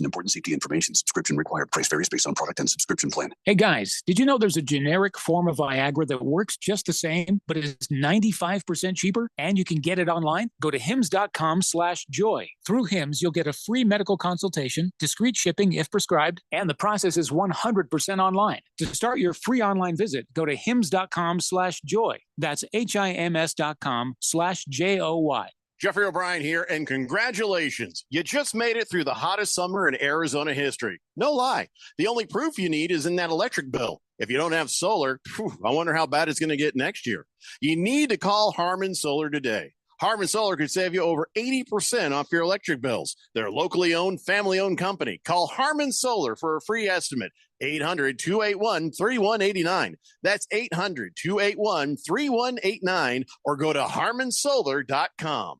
Important safety information. Subscription required. Price varies based on product and subscription plan. Hey guys, did you know there's a generic form of Viagra that works just the same, but is 95% cheaper? And you can get it online? Go to hims.com/joy. Through Hims, you'll get a free medical consultation, discreet shipping if prescribed, and the process is 100% online. To start your free online visit, go to hims.com/joy. That's HIMS.com/JOY. Jeffrey O'Brien here, and congratulations. You just made it through the hottest summer in Arizona history. No lie. The only proof you need is in that electric bill. If you don't have solar, I wonder how bad it's going to get next year. You need to call Harmon Solar today. Harmon Solar could save you over 80% off your electric bills. They're a locally owned, family-owned company. Call Harmon Solar for a free estimate. 800-281-3189. That's 800-281-3189, or go to harmonsolar.com.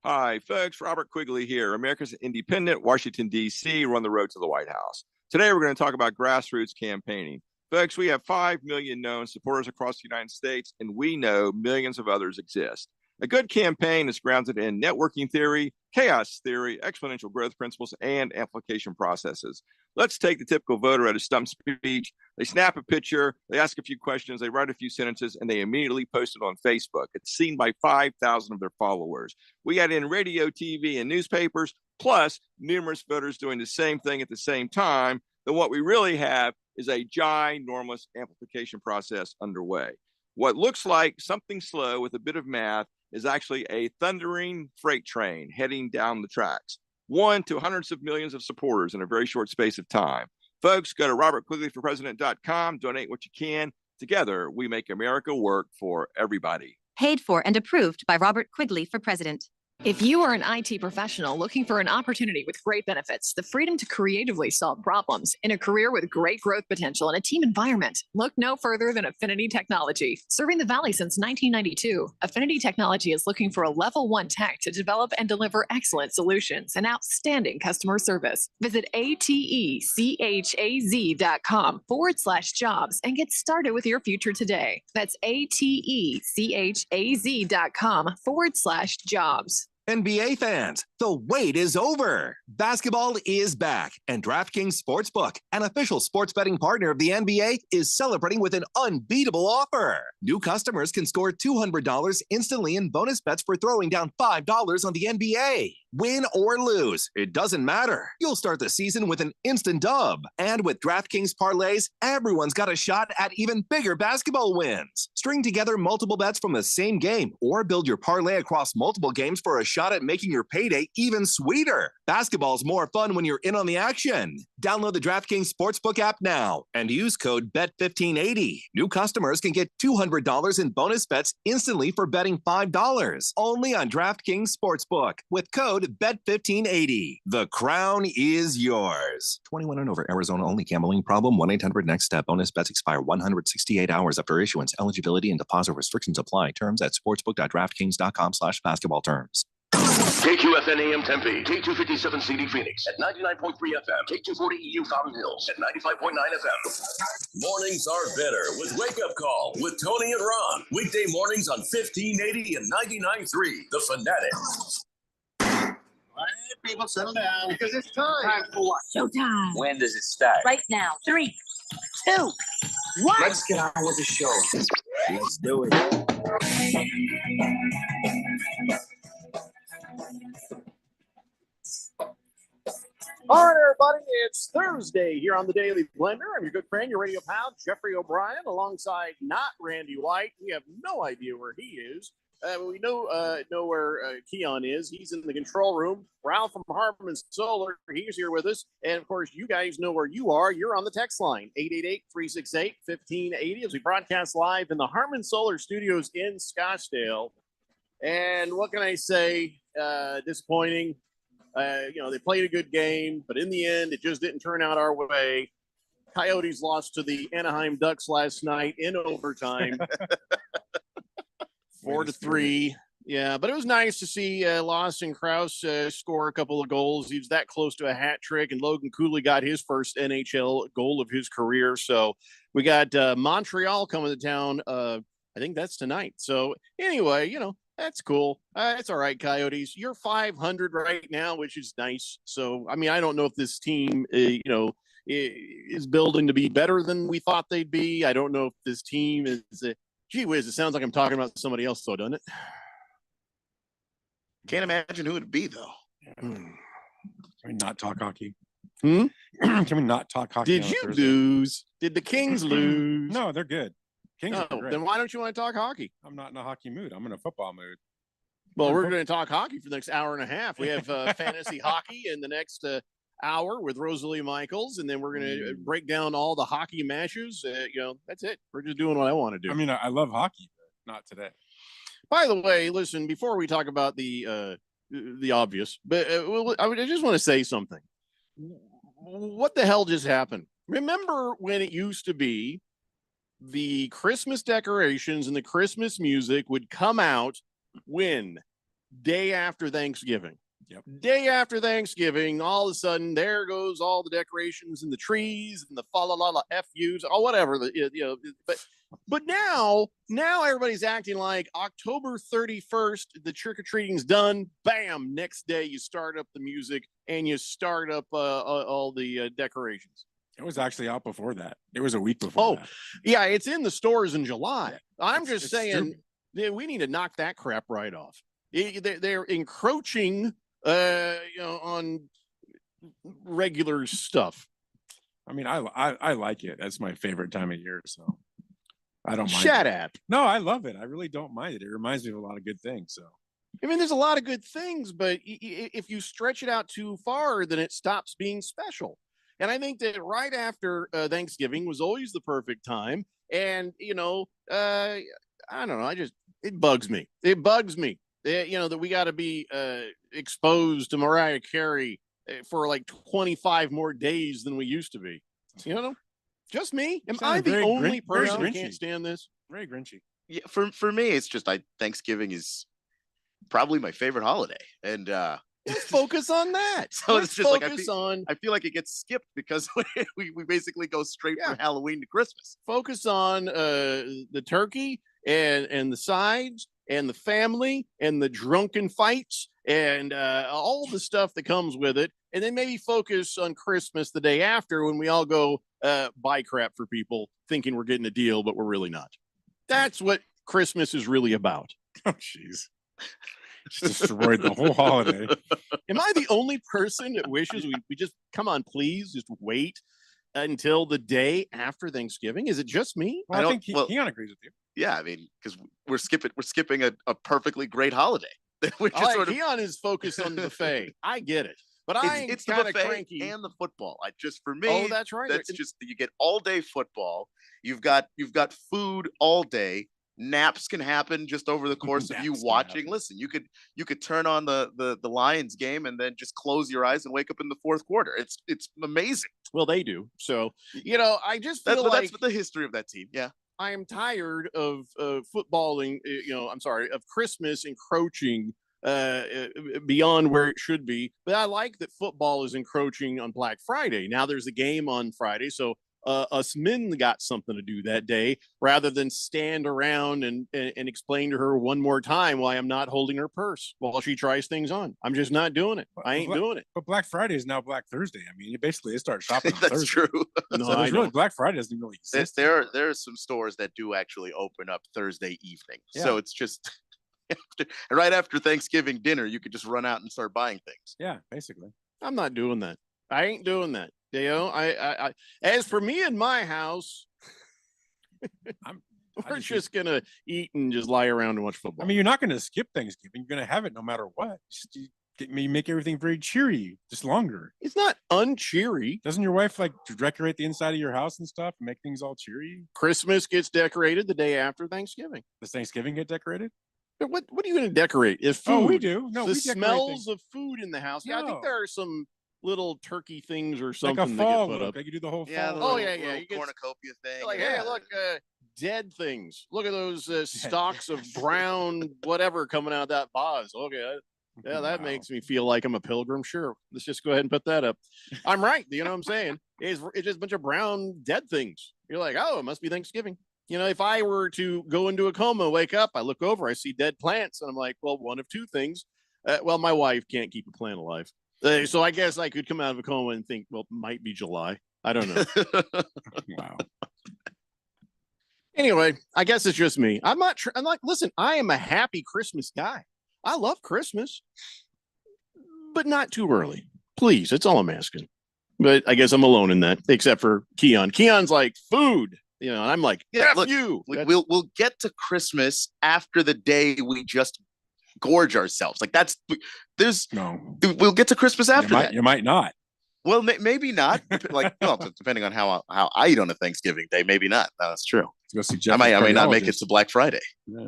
Hi, folks. Robert Quigley here, America's Independent, Washington, D.C., run the road to the White House. Today, we're going to talk about grassroots campaigning. Folks, we have 5 million known supporters across the United States, and we know millions of others exist. A good campaign is grounded in networking theory, chaos theory, exponential growth principles, and amplification processes. Let's take the typical voter at a stump speech. They snap a picture, they ask a few questions, they write a few sentences, and they immediately post it on Facebook. It's seen by 5,000 of their followers. We add in radio, TV, and newspapers, plus numerous voters doing the same thing at the same time. Then what we really have is a ginormous amplification process underway. What looks like something slow with a bit of math is actually a thundering freight train heading down the tracks. 1 to hundreds of millions of supporters in a very short space of time. Folks, go to robertquigleyforpresident.com, donate what you can. Together, we make America work for everybody. Paid for and approved by Robert Quigley for President. If you are an IT professional looking for an opportunity with great benefits, the freedom to creatively solve problems in a career with great growth potential and a team environment, look no further than Affinity Technology. Serving the Valley since 1992, Affinity Technology is looking for a level 1 tech to develop and deliver excellent solutions and outstanding customer service. Visit atechaz.com/jobs and get started with your future today. That's atechaz.com/jobs. NBA fans, the wait is over. Basketball is back, and DraftKings Sportsbook, an official sports betting partner of the NBA, is celebrating with an unbeatable offer. New customers can score $200 instantly in bonus bets for throwing down $5 on the NBA. Win or lose, it doesn't matter. You'll start the season with an instant dub. And with DraftKings parlays, everyone's got a shot at even bigger basketball wins. String together multiple bets from the same game, or build your parlay across multiple games for a shot at making your payday even sweeter. Basketball's more fun when you're in on the action. Download the DraftKings Sportsbook app now and use code BET1580. New customers can get $200 in bonus bets instantly for betting $5. Only on DraftKings Sportsbook with code BET1580. The crown is yours. 21 and over, Arizona only. Gambling problem? 1-800-NEXT-STEP. Bonus bets expire 168 hours after issuance. Eligibility and deposit restrictions apply. Terms at sportsbook.draftkings.com/basketball terms. KQFN AM Tempe, K257 CD Phoenix at 99.3 FM, K240 EU Fountain Hills at 95.9 FM. Mornings are better with Wake Up Call with Tony and Ron. Weekday mornings on 1580 and 99.3, The Fanatic. All right, people, settle down because it's time. Time for what? Showtime. When does it start? Right now. 3, 2, 1. Let's get on with the show. Let's do it. All right, everybody, it's Thursday here on the Daily Blender. I'm your good friend, your radio pal, Jeffrey O'Brien, alongside not Randy White. We have no idea where he is. We know where Keon is. He's in the control room. Ralph from Harmon Solar, he's here with us. And, of course, you guys know where you are. You're on the text line, 888-368-1580, as we broadcast live in the Harmon Solar Studios in Scottsdale. And what can I say? Disappointing. They played a good game, but in the end, it just didn't turn out our way. Coyotes lost to the Anaheim Ducks last night in overtime. 4-3. Yeah, but it was nice to see Lawson Krause score a couple of goals. He was that close to a hat trick, and Logan Cooley got his first NHL goal of his career. So we got Montreal coming to town. I think that's tonight. So anyway, That's cool. It's all right, Coyotes. You're 500 right now, which is nice. So, I mean, I don't know if this team, is building to be better than we thought they'd be. I don't know if this team is. Gee whiz, it sounds like I'm talking about somebody else, though, doesn't it? Can't imagine who it'd be, though. Can we not talk hockey? Hmm? Can we not talk hockey? Did you lose? Did the Kings lose? No, they're good. Kings are Oh, great. then why don't you want to talk hockey? I'm not in a hockey mood. I'm in a football mood. Well, we're going to talk hockey for the next hour and a half. We have fantasy hockey in the next hour with Rosalie Michaels, and then we're going to break down all the hockey matches. That's it. We're just doing what I want to do. I mean, I love hockey, but not today. By the way, listen, before we talk about the obvious, but I just want to say something. What the hell just happened? Remember when it used to be the Christmas decorations and the Christmas music would come out when? Day after Thanksgiving. Yep. Day after Thanksgiving, all of a sudden, there goes all the decorations and the trees and the fa la la la FUs or whatever. But now everybody's acting like October 31st, the trick or treating's done. Bam! Next day, you start up the music and you start up all the decorations. It was actually out before that. It was a week before. Oh, yeah, it's in the stores in July. Yeah, I'm just saying, we need to knock that crap right off. They're encroaching, on regular stuff. I mean, I like it. That's my favorite time of year, so I don't mind. Shut up. No, I love it. I really don't mind it. It reminds me of a lot of good things. So, I mean, there's a lot of good things, but if you stretch it out too far, then it stops being special. And I think that right after Thanksgiving was always the perfect time. And, I don't know. It bugs me. It bugs me, that we got to be exposed to Mariah Carey for like 25 more days than we used to be. Just me. Am I the only person who can't stand this? Very grinchy. Yeah, for me, it's just Thanksgiving is probably my favorite holiday, and let's focus on that. So let's it's just like I feel like it gets skipped because we basically go straight from Halloween to Christmas. Focus on the turkey and the sides and the family and the drunken fights and all the stuff that comes with it, and then maybe focus on Christmas the day after when we all go buy crap for people thinking we're getting a deal, but we're really not. That's what Christmas is really about. Oh, jeez. Just destroyed the whole holiday. Am I the only person that wishes we just come on, please, just wait until the day after Thanksgiving? Is it just me? Well, I think Keon agrees with you. Yeah, I mean, because we're skipping a perfectly great holiday. Keon is focused on the buffet. I get it, but it's the buffet cranky. And the football. For me, oh, that's right. That's just you get all day football. You've got food all day. Naps can happen just over the course of you watching. Listen, you could turn on the Lions game and then just close your eyes and wake up in the fourth quarter. It's amazing. Well, they do. So I just feel that's the history of that team. Yeah. I am tired of footballing. Of Christmas encroaching beyond where it should be. But I like that football is encroaching on Black Friday. Now there's a game on Friday, so us men got something to do that day rather than stand around and explain to her one more time why I'm not holding her purse while she tries things on. I'm just not doing it. I ain't doing it. But Black Friday is now Black Thursday. I mean, they start shopping on That's Thursday. true. No, Black Friday doesn't really exist. There are some stores that do actually open up Thursday evening. Yeah. So it's just right after Thanksgiving dinner, you could just run out and start buying things. Yeah, basically. I'm not doing that. I ain't doing that. I as for me and my house, we're just gonna eat and just lie around and watch football. I mean, you're not gonna skip Thanksgiving. You're gonna have it no matter what. You make everything very cheery, just longer. It's not uncheery. Doesn't your wife like to decorate the inside of your house and stuff and make things all cheery? Christmas gets decorated the day after Thanksgiving. Does Thanksgiving get decorated? What are you going to decorate? Is food? Oh, we do. No, the we smells of food in the house. Yeah, I think there are some little turkey things or something like a fall that get put up. Like you do the whole fall. Yeah, you get cornucopia thing. Like, hey, look, dead things. Look at those stalks of brown whatever coming out of that vase. Okay, that makes me feel like I'm a pilgrim. Sure, let's just go ahead and put that up. I'm right. You know what I'm saying? It's just a bunch of brown dead things. You're like, oh, it must be Thanksgiving. if I were to go into a coma, wake up, I look over, I see dead plants, and I'm like, well, one of two things. My wife can't keep a plant alive. So I guess I could come out of a coma and think, well, it might be July. I don't know. Wow. Anyway, I guess it's just me. I'm like, listen, I am a happy Christmas guy. I love Christmas, but not too early. Please, that's all I'm asking. But I guess I'm alone in that, except for Keon. Keon's like food, and I'm like, yeah, look, you. We'll get to Christmas after the day we just gorge ourselves. Like we'll get to Christmas after that. You might not. Well, maybe not. Depending on how I eat on a Thanksgiving day, maybe not. No, that's true. Let's go see I may not make it to Black Friday. Yeah.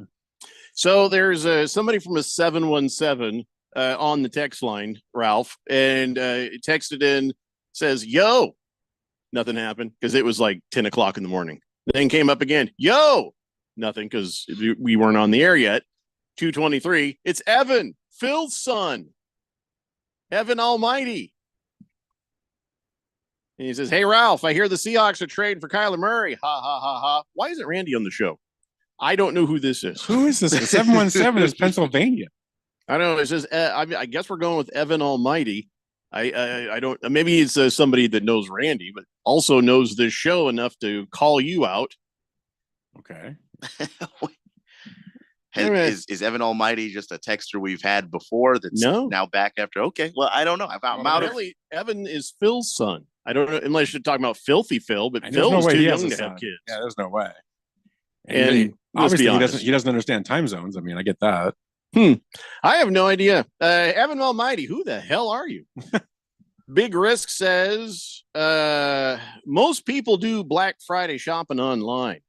So there's somebody from a 717 on the text line, Ralph, and texted in, says, yo, nothing happened because it was like 10 o'clock in the morning. Then came up again, yo, nothing because we weren't on the air yet. 2:23. It's Evan, Phil's son, Evan Almighty. And he says, hey, Ralph, I hear the Seahawks are trading for Kyler Murray. Ha, ha, ha, ha. Why isn't Randy on the show? I don't know who this is. Who is this? 717 is Pennsylvania. I don't know. It says, I guess we're going with Evan Almighty. I don't, maybe it's somebody that knows Randy, but also knows this show enough to call you out. Okay. Is Evan Almighty just a texter we've had before that's now back after? Okay. Well, I don't know. I'm out of it. Evan is Phil's son. I don't know unless you're talking about Filthy Phil, but And Phil's there's no way too he young has a to son. have kids. Yeah, there's no way. And obviously honest. he doesn't understand time zones. I mean, I get that. I have no idea. Evan Almighty, who the hell are you? Big Risk says most people do Black Friday shopping online.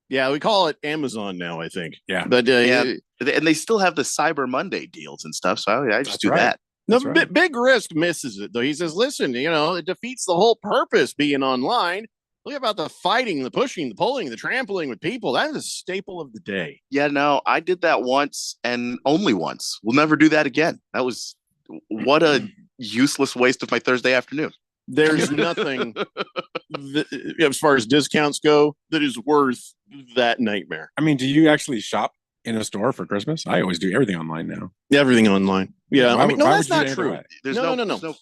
Yeah, we call it Amazon now, I think. Yeah. But and they still have the Cyber Monday deals and stuff. So I just do that. No, Big Risk misses it though. He says, listen, it defeats the whole purpose being online. Look about the fighting, the pushing, the pulling, the trampling with people. That is a staple of the day. Yeah, no, I did that once and only once. We'll never do that again. That was what a useless waste of my Thursday afternoon. There's nothing as far as discounts go that is worth that nightmare. I mean, do you actually shop in a store for Christmas? I always do everything online now. Everything online. Yeah. Why no, would that's you do not it true. anyway? No.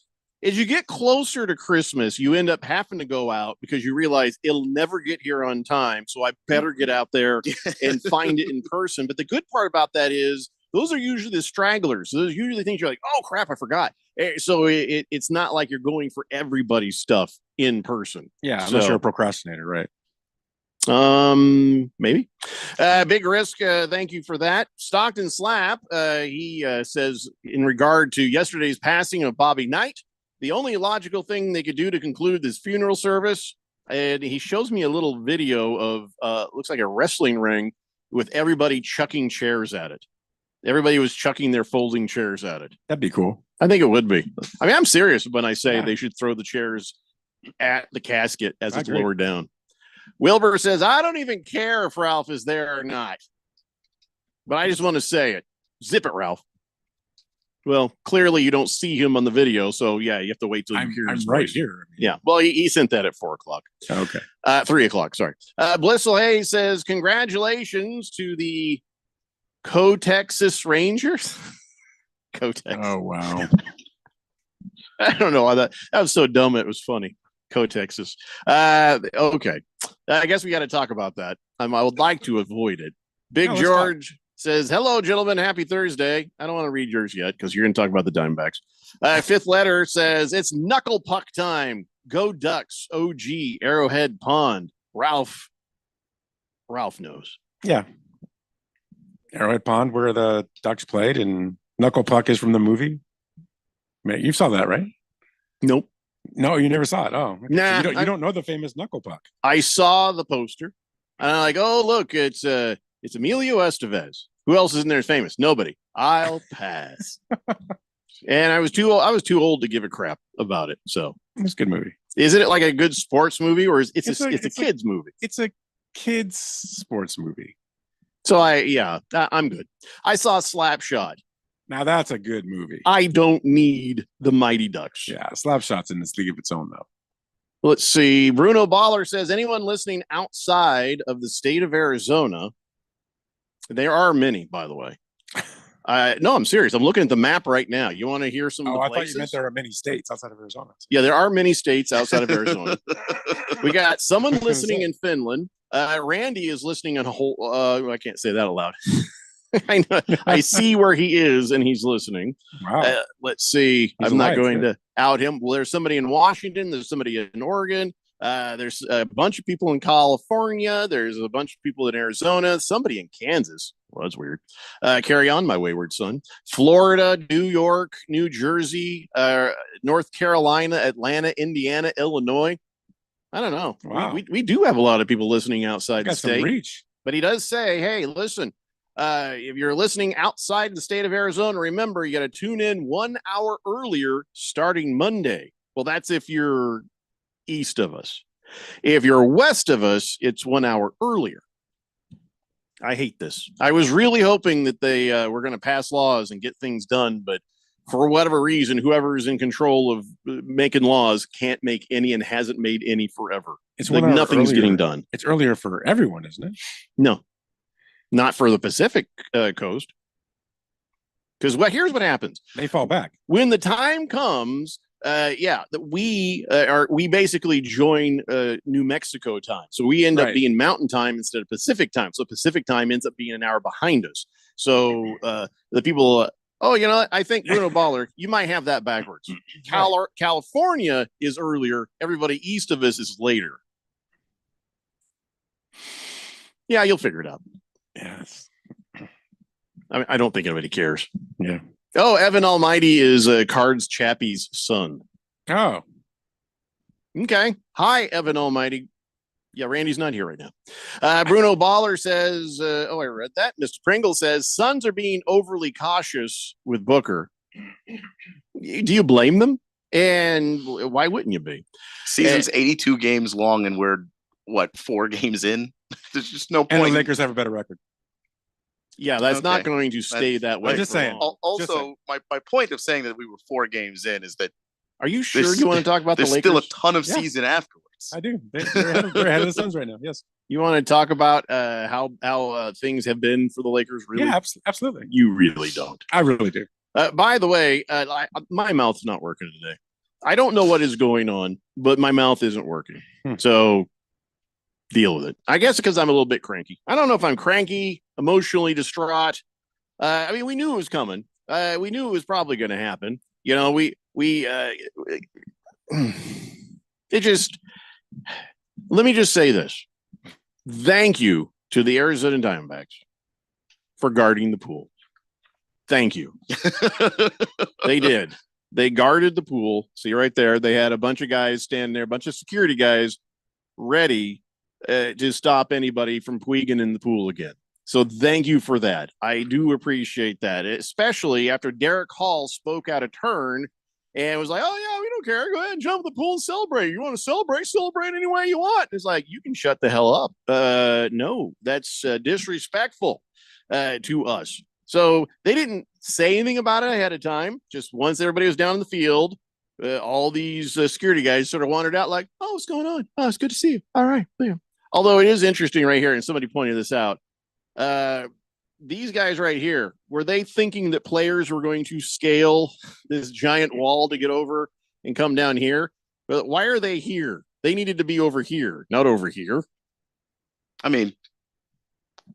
As you get closer to Christmas, you end up having to go out because you realize it'll never get here on time. So I better get out there and find it in person. But the good part about that is those are usually the stragglers. Those are usually things you're like, oh, crap, I forgot. So it's not like you're going for everybody's stuff in person. Yeah, unless you're a procrastinator, right? Maybe. Big Risk, thank you for that. Stockton Slap, he says, in regard to yesterday's passing of Bobby Knight, the only logical thing they could do to conclude this funeral service, and he shows me a little video of looks like a wrestling ring with everybody chucking chairs at it. Everybody was chucking their folding chairs at it. That'd be cool. I think it would be. I mean, I'm serious when I say they should throw the chairs at the casket as it's lowered down. Wilbur says, I don't even care if Ralph is there or not, but I just want to say it. Zip it, Ralph. Well, clearly you don't see him on the video, so yeah, you have to wait till you hear his right voice. here. Yeah, well, he sent that at 4:00. Okay. 3:00, sorry. Blissel Hayes says, congratulations to the Co-Texas Rangers. Co-Texas. Oh, wow. I don't know why that was so dumb. It was funny. Co-Texas. Okay. I guess we got to talk about that. I would like to avoid it. Big George says, hello, gentlemen. Happy Thursday. I don't want to read yours yet because you're going to talk about the Diamondbacks. Fifth letter says, it's knuckle puck time. Go Ducks. OG. Arrowhead Pond. Ralph knows. Yeah. Arrowhead Pond, where the Ducks played, and knuckle puck is from the movie. Man, you saw that, right? Nope. No, you never saw it. Oh, nah. So you don't know the famous knuckle puck. I saw the poster, and I'm like, oh, look, it's Emilio Estevez. Who else is in there famous? Nobody. I'll pass. And I was too old to give a crap about it. So it's a good movie. Isn't it like a good sports movie, or it's a kids movie? It's a kids sports movie. So I'm good. I saw Slapshot. Now that's a good movie. I don't need the Mighty Ducks. Yeah, Slapshot's in this league of its own, though. Let's see. Bruno Baller says, anyone listening outside of the state of Arizona, there are many, by the way. No, I'm serious. I'm looking at the map right now. You want to hear some of the I places? thought you meant there are many states outside of Arizona. Yeah, there are many states outside of Arizona. We got someone listening in Finland. Randy is listening in a whole. I can't say that aloud. I know. I see where he is, and he's listening. Wow. Let's see. He's I'm not alive, going too. to out him. Well, there's somebody in Washington. There's somebody in Oregon. There's a bunch of people in California. There's a bunch of people in Arizona. Somebody in Kansas. Well, that's weird. Carry on, my wayward son. Florida, New York, New Jersey, North Carolina, Atlanta, Indiana, Illinois. I don't know. Wow. We do have a lot of people listening outside the Got some state. reach. But he does say, hey, listen, if you're listening outside the state of Arizona, remember, you got to tune in 1 hour earlier starting Monday. Well, that's if you're east of us. If you're west of us, it's 1 hour earlier. I hate this. I was really hoping that they were going to pass laws and get things done, but for whatever reason, whoever is in control of making laws can't make any and hasn't made any forever. It's like 1 hour nothing's earlier. getting done. It's earlier for everyone, isn't it? No, not for the Pacific coast. Because here's what happens. They fall back. When the time comes, we basically join New Mexico time. So we end up Right. being mountain time instead of Pacific time. So Pacific time ends up being an hour behind us. So the people, I think Bruno Baller, you might have that backwards. California is earlier. Everybody east of us is later. Yeah, you'll figure it out. Yes. I mean, I don't think anybody cares. Yeah. Oh, Evan Almighty is Cards Chappie's son. Oh. Okay. Hi, Evan Almighty. Yeah, Randy's not here right now. Bruno Baller says, I read that. Mr. Pringle says, Suns are being overly cautious with Booker. Do you blame them? And why wouldn't you be? Season's 82 games long, and we're, 4 games in? There's just no And point. the Lakers have a better record. Yeah, that's not going to stay that way. I'm just for saying. long. Also, my point of saying that we were 4 games in is that Are you sure you want to talk about the there's Lakers? still a ton of Yeah. season afterwards. I do. They're ahead of the Suns right now. Yes. You want to talk about how things have been for the Lakers? Really? Yeah, absolutely. You really don't. I really do. By the way, my mouth's not working today. I don't know what is going on, but my mouth isn't working. So deal with it. I guess because I'm a little bit cranky. I don't know if I'm cranky, emotionally distraught. We knew it was coming. We knew it was probably going to happen. Let me just say this. Thank you to the Arizona Diamondbacks for guarding the pool. Thank you. They did. They guarded the pool. See right there. They had a bunch of guys standing there, a bunch of security guys ready to stop anybody from Puigin in the pool again. So thank you for that. I do appreciate that, especially after Derek Hall spoke out of turn and was like, oh, yeah, we don't care. Go ahead and jump in the pool and celebrate. You want to celebrate any way you want. It's like, you can shut the hell up. No, that's disrespectful to us. So they didn't say anything about it ahead of time. Just once everybody was down in the field, all these security guys sort of wandered out like, oh, what's going on? Oh, it's good to see you. All right. Yeah. Although it is interesting right here, and somebody pointed this out. These guys right here, were they thinking that players were going to scale this giant wall to get over and come down here? But why are they here? They needed to be over here, not over here. I mean,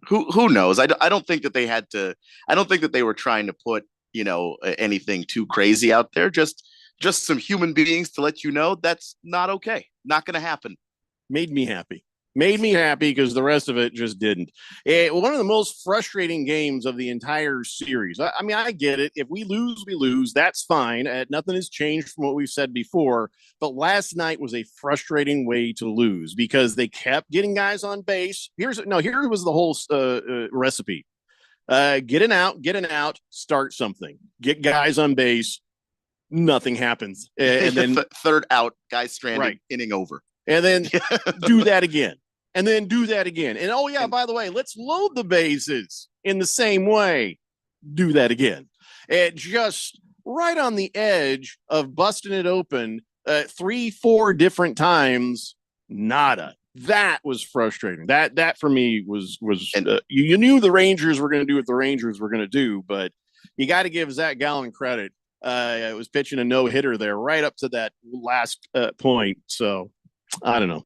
who knows? I don't think that they had to. I don't think that they were trying to put anything too crazy out there. Just some human beings to let you know that's not okay. Not going to happen. Made me happy because the rest of it just didn't. One of the most frustrating games of the entire series. I mean, I get it. If we lose, we lose. That's fine. Nothing has changed from what we've said before. But last night was a frustrating way to lose because they kept getting guys on base. Here was the whole recipe. Get an out, start something. Get guys on base. Nothing happens. And then third out, guys stranded, right. Inning over. And then do that again. And then do that again. And oh, yeah, by the way, let's load the bases in the same way. Do that again. And just right on the edge of busting it open 3-4 different times, nada. That was frustrating. That for me was you knew the Rangers were going to do what the Rangers were going to do, but you got to give Zach Gallen credit. It was pitching a no-hitter there right up to that last point. So I don't know.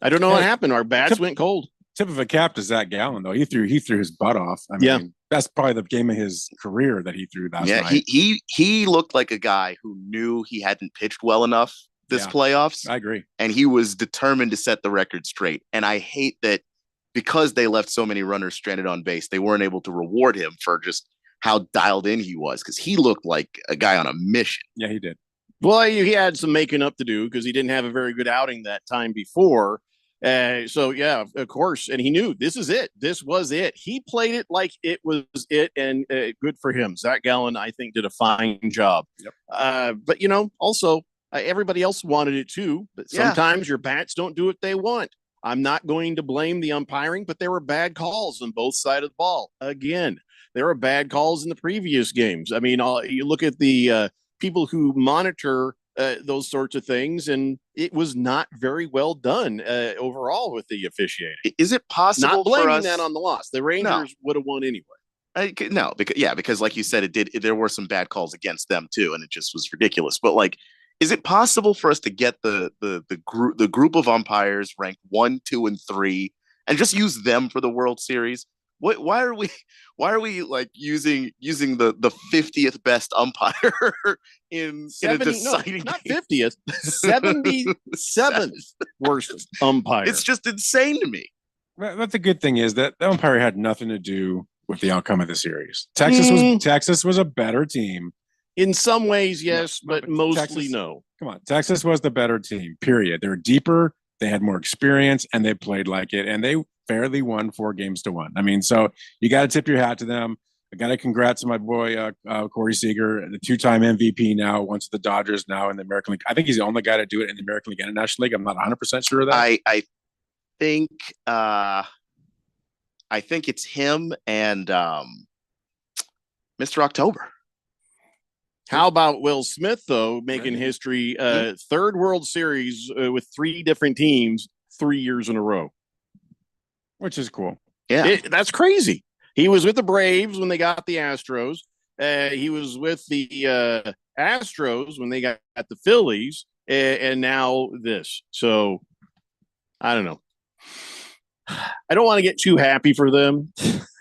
I don't know what happened. Our bats went cold. Tip of a cap to Zach Gallen though. He threw his butt off. I mean, that's probably the game of his career that he threw last night. He looked like a guy who knew he hadn't pitched well enough this playoffs. I agree. And he was determined to set the record straight. And I hate that because they left so many runners stranded on base, they weren't able to reward him for just how dialed in he was, because he looked like a guy on a mission. Yeah, he did. Well, he had some making up to do because he didn't have a very good outing that time before. So, yeah, of course. And he knew this is it. This was it. He played it like it was it. And good for him. Zach Gallen, I think, did a fine job. Yep. But, also, everybody else wanted it too. But sometimes your bats don't do what they want. I'm not going to blame the umpiring, but there were bad calls on both sides of the ball. Again, there were bad calls in the previous games. I mean, you look at the people who monitor those sorts of things, and it was not very well done overall with the officiating. Is it possible not blaming for us? that on the loss? The Rangers would have won anyway. No, because like you said, there were some bad calls against them too, and it just was ridiculous. But like, is it possible for us to get the group of umpires ranked 1, 2, and 3, and just use them for the World Series? Why are we like using the 50th best umpire in a deciding not 50th, 77th worst umpire? It's just insane to me. But the good thing is that the umpire had nothing to do with the outcome of the series. Texas was a better team. In some ways, yes, but mostly Texas, no. Come on, Texas was the better team. Period. They were deeper. They had more experience, and they played like it. And they fairly won 4-1. I mean, so you got to tip your hat to them. I got to congrats to my boy Corey Seager, the 2-time MVP now, once the Dodgers, now in the American League. I think he's the only guy to do it in the American League and the National League. I'm not 100% sure of that. I think it's him and Mr. October. How about Will Smith, though, making history? Third World Series with 3 different teams, 3 years in a row. Which is cool. Yeah. That's crazy. He was with the Braves when they got the Astros. He was with the Astros when they got the Phillies. And now this. So, I don't know. I don't want to get too happy for them,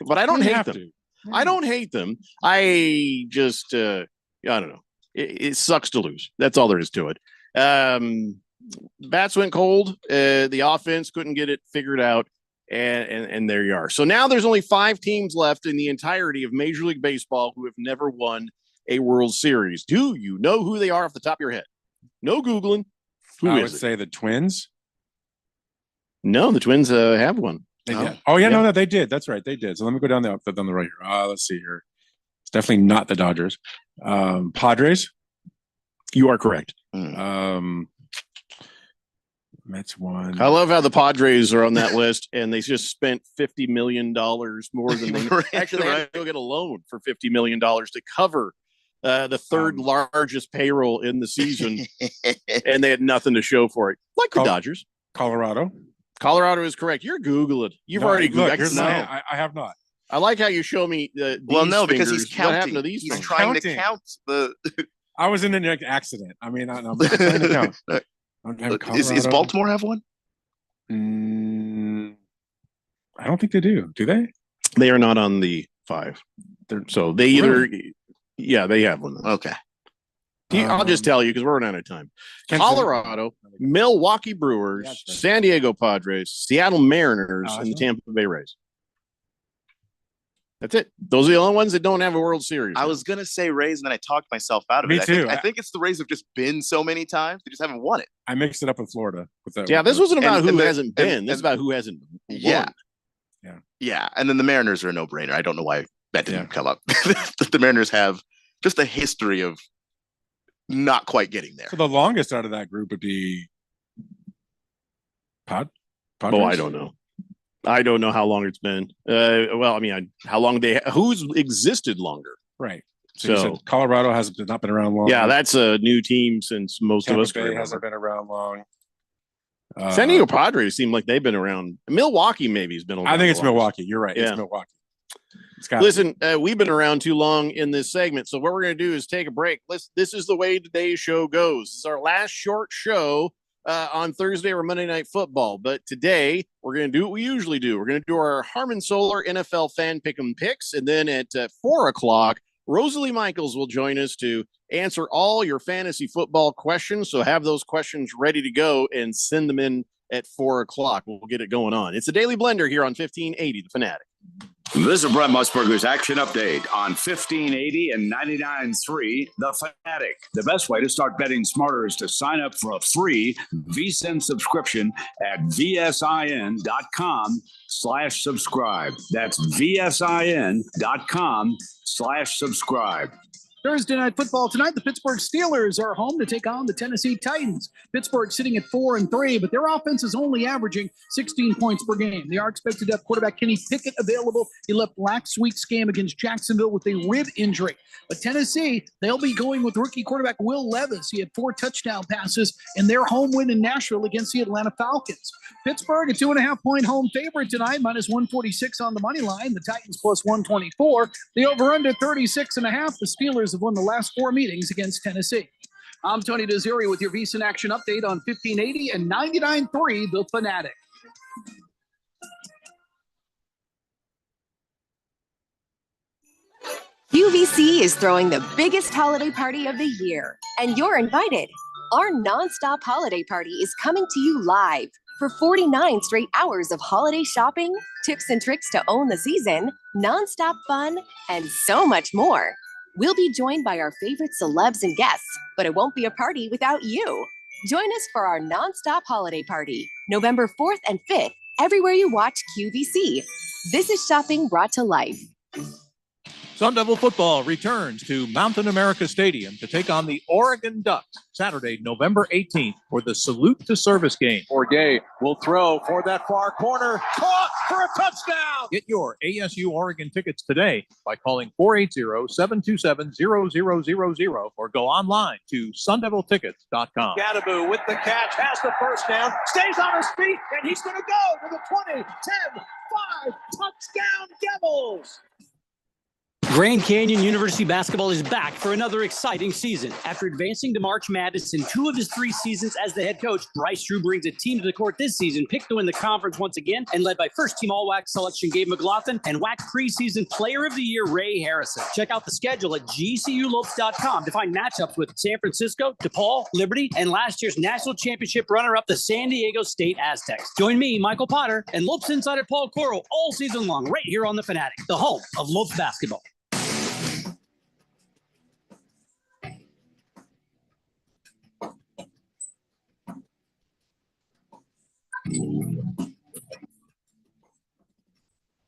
but I don't hate them. I don't hate them. I just... I don't know. It sucks to lose. That's all there is to it. Bats went cold. The offense couldn't get it figured out. And there you are. So now there's only 5 teams left in the entirety of Major League Baseball who have never won a World Series. Do you know who they are off the top of your head? No Googling. I would say the Twins. No, the Twins have one. They did. Oh, yeah, no, they did. That's right. They did. So let me go down the right here. Let's see here. It's definitely not the Dodgers. Padres. You are correct. Mets won. I love how the Padres are on that list, and they just spent $50 million more than they actually. They had to go get a loan for $50 million to cover the third largest payroll in the season, and they had nothing to show for it. Like the Dodgers. Colorado is correct. You're Googling. You've already Googled. I have not. I like how you show me these because fingers. he's counting. What happened to these he's fingers? trying to count the. I was in an accident. I mean, I'm trying to count. Is Baltimore have one? I don't think they do. Do they? They are not on the 5. So they either, they have one. Okay. I'll just tell you because we're running out of time. Colorado, Milwaukee Brewers, San Diego Padres, Seattle Mariners, and the Tampa Bay Rays. That's it. Those are the only ones that don't have a World Series. I was gonna say Rays, and then I talked myself out of it. Me too. I think it's the Rays have just been so many times; they just haven't won it. I mixed it up with Florida. This wasn't about who hasn't been. This is about who hasn't won. Yeah. And then the Mariners are a no-brainer. I don't know why that didn't come up. The Mariners have just a history of not quite getting there. So the longest out of that group would be Padres? Oh, I don't know. I don't know how long it's been. How long who's existed longer? Right. So you said Colorado has not been around long. Yeah, that's a new team since most Tampa of us can Bay remember. hasn't been around long. San Diego Padres seem like they've been around. Milwaukee maybe has been around. I think it's Milwaukee. You're right. Yeah. It's Milwaukee. Listen, we've been around too long in this segment, so what we're going to do is take a break. This is the way today's show goes. This is our last short show on Thursday or Monday Night Football, but today we're going to do what we usually do. We're going to do our Harmon Solar NFL Fan Pick'em picks, and then at 4 o'clock, Rosalie Michaels will join us to answer all your fantasy football questions. So have those questions ready to go and send them in at 4 o'clock. We'll get it going on. It's a Daily Blender here on 1580 The Fanatic. This is Brent Musburger's action update on 1580 and 99.3 The Fanatic. The best way to start betting smarter is to sign up for a free VSiN subscription at vsin.com/subscribe. That's vsin.com/subscribe. Thursday Night Football tonight. The Pittsburgh Steelers are home to take on the Tennessee Titans. Pittsburgh sitting at 4-3, but their offense is only averaging 16 points per game. They are expected to have quarterback Kenny Pickett available. He left last week's game against Jacksonville with a rib injury. But Tennessee, they'll be going with rookie quarterback Will Levis. He had 4 touchdown passes in their home win in Nashville against the Atlanta Falcons. Pittsburgh, a 2.5-point home favorite tonight, minus 146 on the money line. The Titans plus 124. The over-under 36.5. The Steelers have won the last 4 meetings against Tennessee. I'm Tony Desiri with your VSiN Action Update on 1580 and 99.3 The Fanatic. QVC is throwing the biggest holiday party of the year, and you're invited. Our nonstop holiday party is coming to you live for 49 straight hours of holiday shopping, tips and tricks to own the season, nonstop fun, and so much more. We'll be joined by our favorite celebs and guests, but it won't be a party without you. Join us for our nonstop holiday party, November 4th and 5th, everywhere you watch QVC. This is shopping brought to life. Sun Devil football returns to Mountain America Stadium to take on the Oregon Ducks Saturday, November 18th for the Salute to Service game. Forgay will throw for that far corner. Caught for a touchdown. Get your ASU Oregon tickets today by calling 480-727-0000 or go online to sundeviltickets.com. Gadaboo with the catch, has the first down, stays on his feet, and he's going to go to the 20, 10, 5, touchdown Devils. Grand Canyon University basketball is back for another exciting season. After advancing to March Madness in 2 of his 3 seasons as the head coach, Bryce Drew brings a team to the court this season, picked to win the conference once again, and led by first-team All-WAC selection Gabe McLaughlin and WAC preseason Player of the Year Ray Harrison. Check out the schedule at gculopes.com to find matchups with San Francisco, DePaul, Liberty, and last year's national championship runner-up, the San Diego State Aztecs. Join me, Michael Potter, and Lopes insider Paul Coro all season long right here on The Fanatic, the home of Lopes basketball.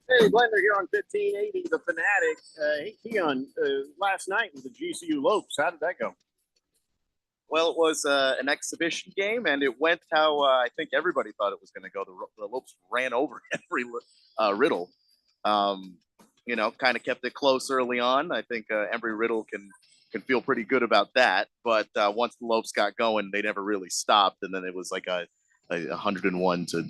Hey, Blender here on 1580 The Fanatic. Hey, Keon, last night with the GCU Lopes, how did that go? Well, it was an exhibition game, and it went how I think everybody thought it was going to go. The Lopes ran over Embry Riddle. Kind of kept it close early on. I think Embry Riddle can feel pretty good about that. But once the Lopes got going, they never really stopped, and then it was like a 101 to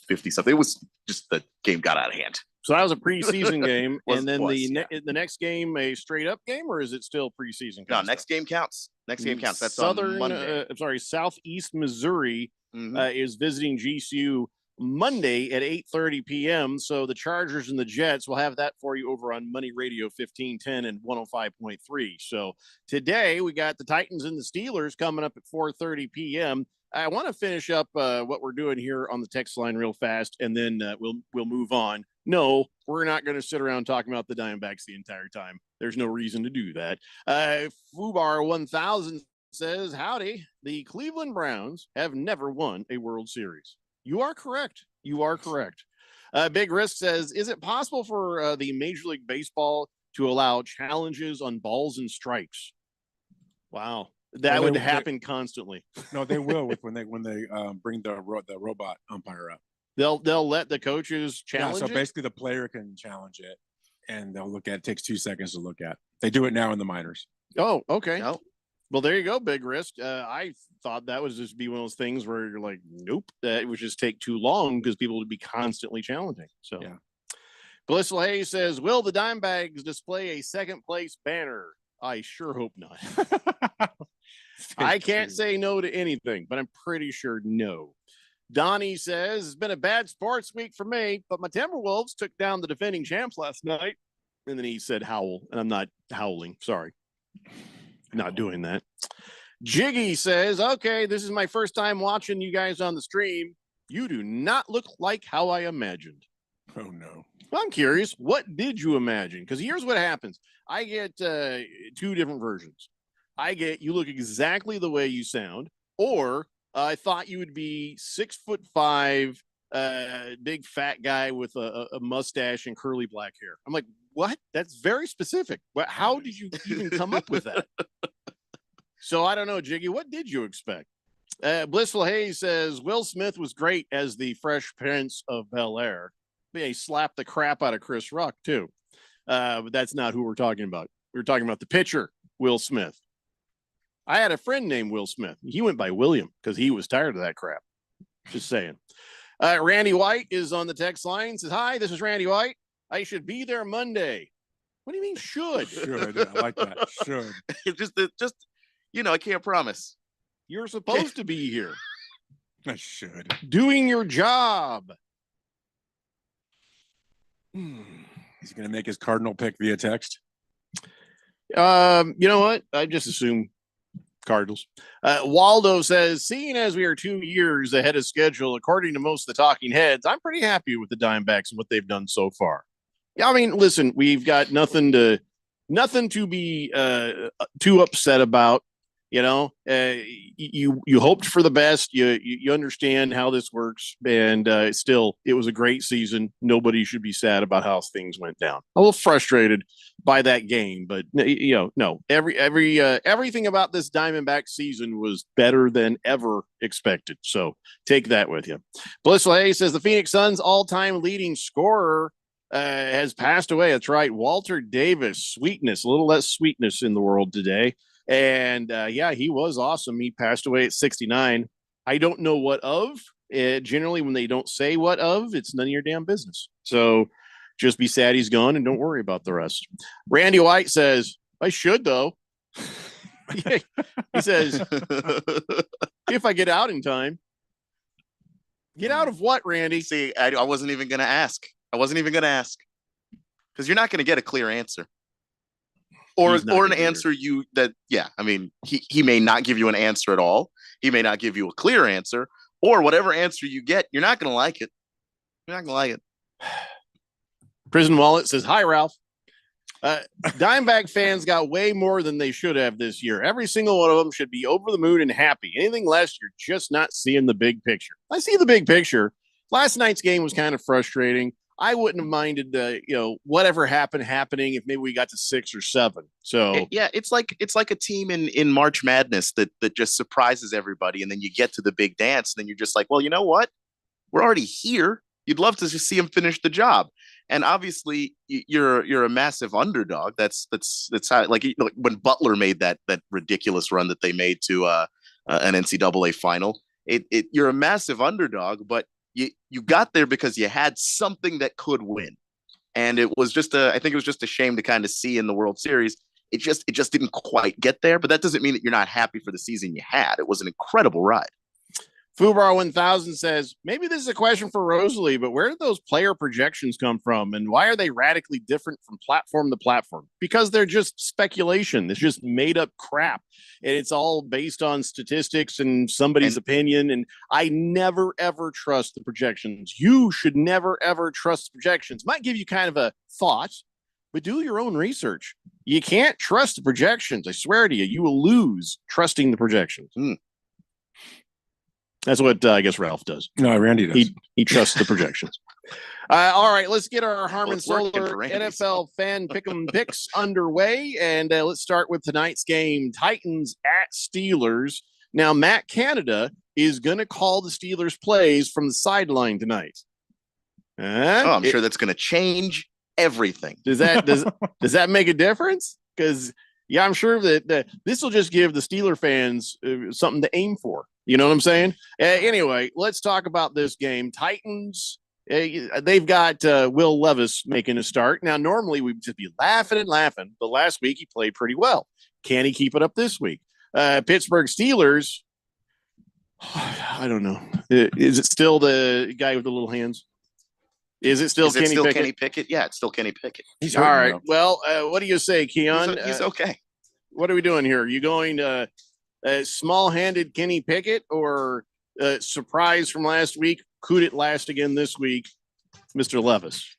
50 something. It was just the game got out of hand. So that was a preseason game, and then the next game a straight up game, or is it still preseason? No, next game counts. Next game counts. That's Southern. on Monday. Southeast Missouri is visiting GCU Monday at 8:30 p.m. So the Chargers and the Jets will have that for you over on Money Radio 1510 and 105.3. So today we got the Titans and the Steelers coming up at 4:30 p.m. I want to finish up what we're doing here on the text line real fast, and then we'll move on. No, we're not going to sit around talking about the Diamondbacks the entire time. There's no reason to do that. Fubar 1000 says, howdy, the Cleveland Browns have never won a World Series. You are correct. You are correct. Big Risk says, is it possible for the Major League Baseball to allow challenges on balls and strikes? Wow. That would happen constantly. No, they will when they bring the robot umpire up. They'll let the coaches challenge. So basically, the player can challenge it, and they'll look at it. Takes 2 seconds to look at. They do it now in the minors. Oh, okay. Well, there you go. Big risk. I thought that was just be one of those things where you're like, nope, it would just take too long because people would be constantly challenging. So, yeah. Blissful Hayes says, will the Dimebags display a second place banner? I sure hope not. I can't say no to anything, but I'm pretty sure no. Donnie says, it's been a bad sports week for me, but my Timberwolves took down the defending champs last night. And then he said howl, and I'm not howling. Sorry. Not doing that. Jiggy says, okay, this is my first time watching you guys on the stream. You do not look like how I imagined. Oh, no. Well, I'm curious, what did you imagine? Because here's what happens. I get 2 different versions. I get you look exactly the way you sound, or I thought you would be 6'5", big fat guy with a mustache and curly black hair. I'm like, what? That's very specific. But how did you even come up with that? So I don't know, Jiggy. What did you expect? Blissful Hayes says Will Smith was great as the Fresh Prince of Bel-Air. He slapped the crap out of Chris Rock too. But that's not who we're talking about. We're talking about the pitcher, Will Smith. I had a friend named Will Smith. He went by William because he was tired of that crap. Just saying. Randy White is on the text line. Says, hi, this is Randy White. I should be there Monday. What do you mean should? Should. I like that. Should. just I can't promise. You're supposed to be here. I should. Doing your job. He's going to make his Cardinal pick via text. You know what? I just assume Cardinals. Waldo says, seeing as we are 2 years ahead of schedule, according to most of the talking heads, I'm pretty happy with the Diamondbacks and what they've done so far. Yeah, I mean, listen, we've got nothing to be too upset about. You know, you hoped for the best. You understand how this works, and still, it was a great season. Nobody should be sad about how things went down. A little frustrated by that game, but no. Everything about this Diamondback season was better than ever expected. So take that with you. Blissful Hayes says the Phoenix Suns' all-time leading scorer has passed away. That's right, Walter Davis. Sweetness, a little less sweetness in the world today. And he was awesome. He passed away at 69. I don't know what of. Generally, when they don't say what of, it's none of your damn business. So just be sad he's gone and don't worry about the rest. Randy White says, I should, though. He says, if I get out in time. Get out of what, Randy? See, I wasn't even going to ask. Because you're not going to get a clear answer. Or an answer he may not give you an answer at all. He may not give you a clear answer, or whatever answer you get, you're not going to like it. Prison Wallet says, hi, Ralph. Dimeback fans got way more than they should have this year. Every single one of them should be over the moon and happy. Anything less, you're just not seeing the big picture. I see the big picture. Last night's game was kind of frustrating. I wouldn't have minded, whatever happening if maybe we got to 6 or 7. So it's like a team in March Madness that just surprises everybody, and then you get to the big dance, and then you're just like, well, you know what? We're already here. You'd love to just see them finish the job, and obviously you're a massive underdog. That's how like when Butler made that ridiculous run that they made to an NCAA final. You're a massive underdog, but you got there because you had something that could win. And it was I think it was just a shame to kind of see in the World Series. It just didn't quite get there, but that doesn't mean that you're not happy for the season you had. It was an incredible ride. Fubar 1000 says, maybe this is a question for Rosalie, but where did those player projections come from? And why are they radically different from platform to platform? Because they're just speculation. It's just made up crap. And it's all based on statistics and somebody's opinion. And I never, ever trust the projections. You should never, ever trust the projections. Might give you kind of a thought, but do your own research. You can't trust the projections. I swear to you, you will lose trusting the projections. That's what I guess Ralph does. No, Randy does. He trusts the projections. All right, let's get our Harmon Solar NFL fan pick'em picks underway, and let's start with tonight's game: Titans at Steelers. Now, Matt Canada is going to call the Steelers plays from the sideline tonight. I'm sure that's going to change everything. Does that make a difference? Because yeah, I'm sure that this will just give the Steeler fans something to aim for. You know what I'm saying? Anyway, let's talk about this game. Titans. They've got Will Levis making a start. Now, normally we'd just be laughing, but last week he played pretty well. Can he keep it up this week? Pittsburgh Steelers. I don't know. Is it still the guy with the little hands? Is it still Kenny Pickett? Kenny Pickett? Yeah, it's still Kenny Pickett. He's all right. Well, what do you say, Keon? He's okay. What are we doing here? Are you going small-handed Kenny Pickett or surprise from last week? Could it last again this week, Mr. Levis?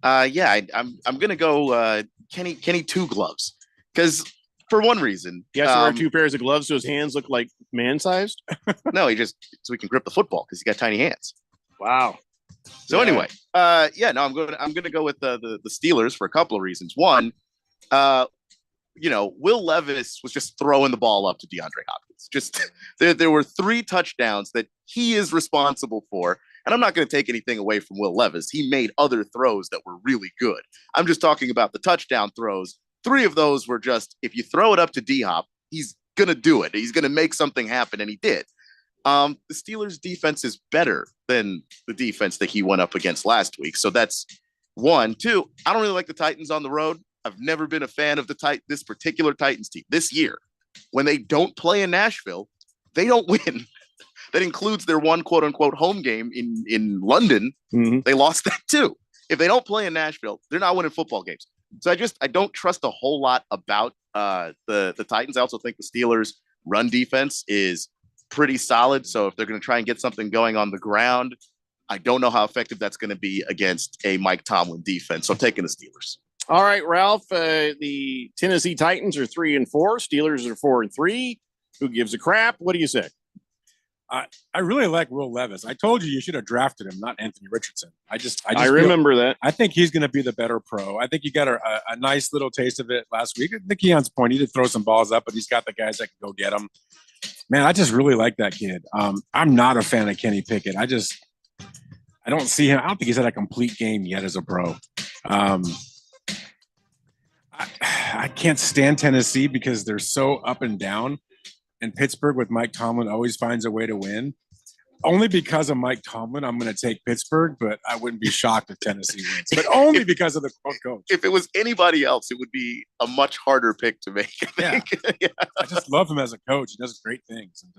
Yeah, I'm gonna go Kenny Two Gloves because for one reason he has to wear 2 pairs of gloves so his hands look like man-sized. No, so he can grip the football because he's got tiny hands. Wow. So anyway, I'm gonna go with the Steelers for a couple of reasons. One, Will Levis was just throwing the ball up to DeAndre Hopkins. Just there were 3 touchdowns that he is responsible for. And I'm not going to take anything away from Will Levis. He made other throws that were really good. I'm just talking about the touchdown throws. 3 of those were just, if you throw it up to D-Hop, he's going to do it. He's going to make something happen, and he did. The Steelers' defense is better than the defense that he went up against last week. So that's 1. 2, I don't really like the Titans on the road. I've never been a fan of this particular Titans team. This year, when they don't play in Nashville, they don't win. That includes their one quote-unquote home game in London. Mm-hmm. They lost that too. If they don't play in Nashville, they're not winning football games. So I don't trust a whole lot about the Titans. I also think the Steelers' run defense is pretty solid. So if they're going to try and get something going on the ground, I don't know how effective that's going to be against a Mike Tomlin defense. So I'm taking the Steelers. All right, Ralph. The Tennessee Titans are 3-4. Steelers are 4-3. Who gives a crap? What do you say? I really like Will Levis. I told you should have drafted him, not Anthony Richardson. I remember that. I think he's going to be the better pro. I think you got a nice little taste of it last week. The Keon's point, he did throw some balls up, but he's got the guys that can go get them. Man, I just really like that kid. I'm not a fan of Kenny Pickett. I don't see him. I don't think he's had a complete game yet as a pro. I can't stand Tennessee because they're so up and down. And Pittsburgh with Mike Tomlin always finds a way to win. Only because of Mike Tomlin, I'm going to take Pittsburgh, but I wouldn't be shocked if Tennessee wins. But only because of the coach. If it was anybody else, it would be a much harder pick to make. Yeah. I just love him as a coach. He does great things. And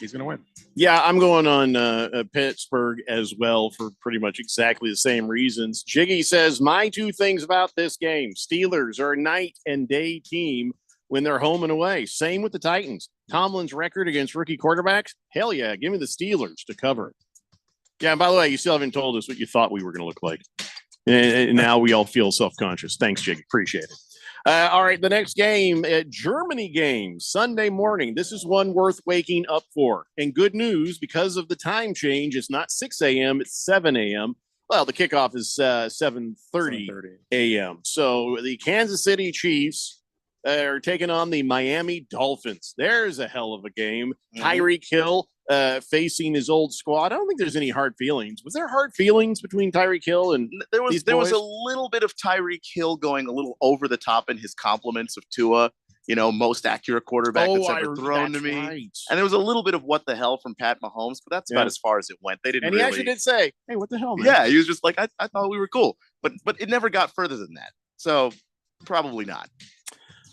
he's going to win. Yeah, I'm going on Pittsburgh as well for pretty much exactly the same reasons. Jiggy says, my 2 things about this game. Steelers are a night and day team when they're home and away. Same with the Titans. Tomlin's record against rookie quarterbacks, hell yeah, give me the Steelers to cover it. Yeah, and by the way, you still haven't told us what you thought we were going to look like. And now we all feel self-conscious. Thanks, Jiggy. Appreciate it. All right, the next game, Germany game, Sunday morning. This is one worth waking up for. And good news, because of the time change, it's not 6 a.m., it's 7 a.m. Well, the kickoff is 7:30 a.m. So the Kansas City Chiefs are taking on the Miami Dolphins. There's a hell of a game. Tyreek Hill facing his old squad. I don't think there's any hard feelings. Was there hard feelings between Tyreek Hill and there was a little bit of Tyreek Hill going a little over the top in his compliments of Tua, most accurate quarterback that's ever thrown to me. Right. And there was a little bit of what the hell from Pat Mahomes, but that's about as far as it went. They didn't. And he actually did say, "Hey, what the hell, man?" Yeah, he was just like, I thought we were cool, but it never got further than that. So probably not.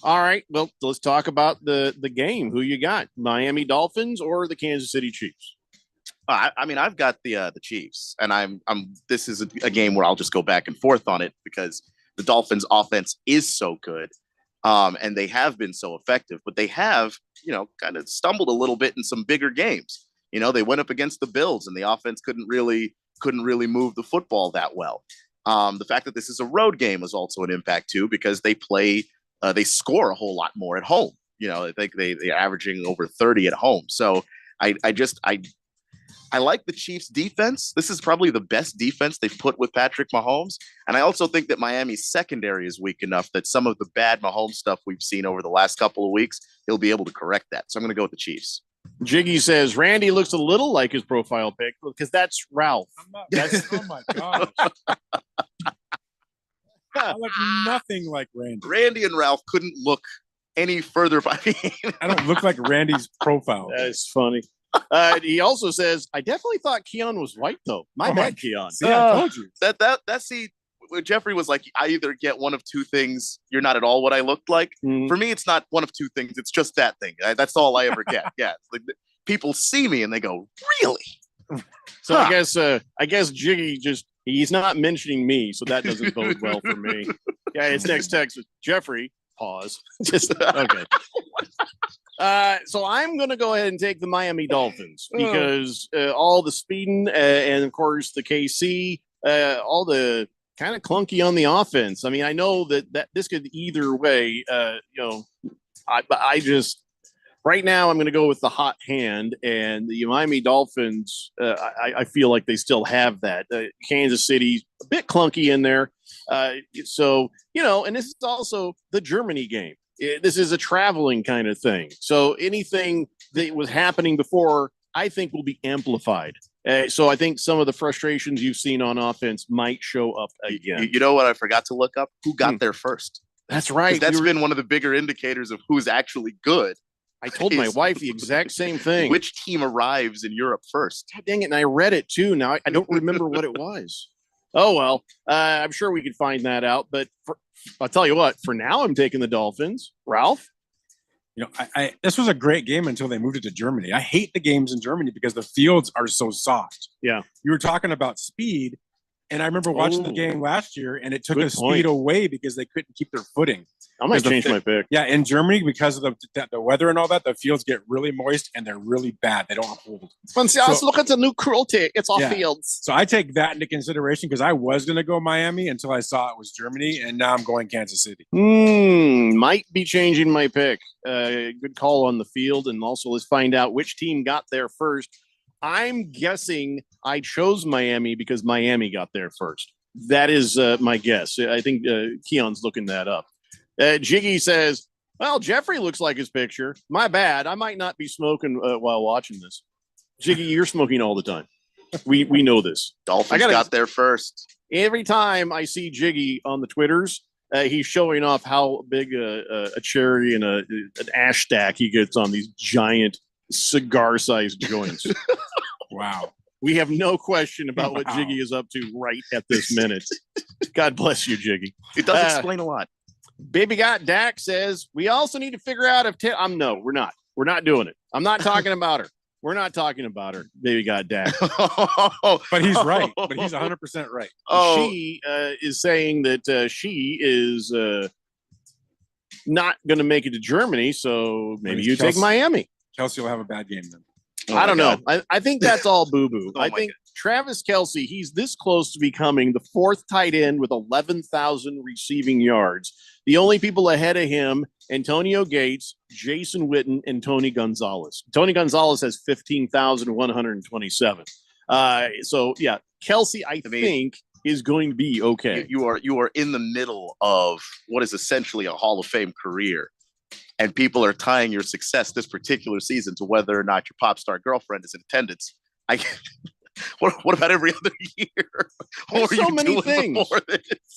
All right, well, let's talk about the game. Who you got, Miami Dolphins or the Kansas City Chiefs? I've got the Chiefs, and this is a game where I'll just go back and forth on it because the Dolphins' offense is so good, and they have been so effective, but they have, kind of stumbled a little bit in some bigger games. They went up against the Bills, and the offense couldn't really move the football that well. The fact that this is a road game is also an impact too, because they score a whole lot more at home. I think they're averaging over 30 at home. So I like the Chiefs defense. This is probably the best defense they've put with Patrick Mahomes. And I also think that Miami's secondary is weak enough that some of the bad Mahomes stuff we've seen over the last couple of weeks, he'll be able to correct that. So I'm going to go with the Chiefs. Jiggy says Randy looks a little like his profile pic because that's Ralph. Oh my gosh. I look nothing like Randy. Randy and Ralph couldn't look any further. I don't look like Randy's profile. That's funny. He also says, I definitely thought Keon was white, though. My bad, Keon. Yeah, I told you. That's Jeffrey was like, I either get one of two things. You're not at all what I looked like. For me, it's not one of two things. It's just that thing. That's all I ever get. Yeah. It's like, people see me and they go, really? So I guess Jiggy he's not mentioning me, so that doesn't bode well for me. Yeah, his next text is Jeffrey. Pause. Just okay. So I'm going to go ahead and take the Miami Dolphins because all the speeding and of course the KC, all the kind of clunky on the offense. I mean, I know that this could either way. I just right now I'm going to go with the hot hand and the Miami Dolphins. I feel like they still have that. Kansas City a bit clunky in there. So and this is also the Germany game. This is a traveling kind of thing. So anything that was happening before, I think, will be amplified. So I think some of the frustrations you've seen on offense might show up again. You know what I forgot to look up? Who got there first? That's right. That's been one of the bigger indicators of who's actually good. I told my wife the exact same thing. Which team arrives in Europe first? God dang it. And I read it too. Now I don't remember what it was. Oh, well, I'm sure we could find that out. But I'll tell you what, for now, I'm taking the Dolphins. Ralph? I this was a great game until they moved it to Germany. I hate the games in Germany because the fields are so soft. Yeah. You were talking about speed, and I remember watching the game last year, and it took the speed away because they couldn't keep their footing. I might change my pick. Yeah, in Germany, because of the weather and all that, the fields get really moist, and they're really bad. They don't hold. Look at the new cruelty. It's all fields. So I take that into consideration because I was going to go Miami until I saw it was Germany, and now I'm going Kansas City. Might be changing my pick. Good call on the field. And also, let's find out which team got there first. I'm guessing I chose Miami because Miami got there first. That is my guess. I think Keon's looking that up. Jiggy says, well, Jeffrey looks like his picture. My bad. I might not be smoking while watching this. Jiggy, you're smoking all the time. We know this. Dolphins got there first. Every time I see Jiggy on the Twitters, he's showing off how big a cherry and an ash stack he gets on these giant cigar-sized joints. Wow. We have no question about what Jiggy is up to right at this minute. God bless you, Jiggy. It does explain a lot. Baby Got Dak says, we also need to figure out if no, we're not. We're not doing it. I'm not talking about her. We're not talking about her. Baby Got Dak. But he's right. But he's 100% right. She is saying that she is not going to make it to Germany, so maybe you take Miami. Kelsey will have a bad game then. I don't know. I think that's all boo-boo. I think Travis Kelce, he's this close to becoming the fourth tight end with 11,000 receiving yards. The only people ahead of him, Antonio Gates, Jason Witten, and Tony Gonzalez. Tony Gonzalez has 15,127. So, yeah, Kelce, I think, is going to be okay. You are in the middle of what is essentially a Hall of Fame career. And people are tying your success this particular season to whether or not your pop star girlfriend is in attendance. What about every other year? There's so many things.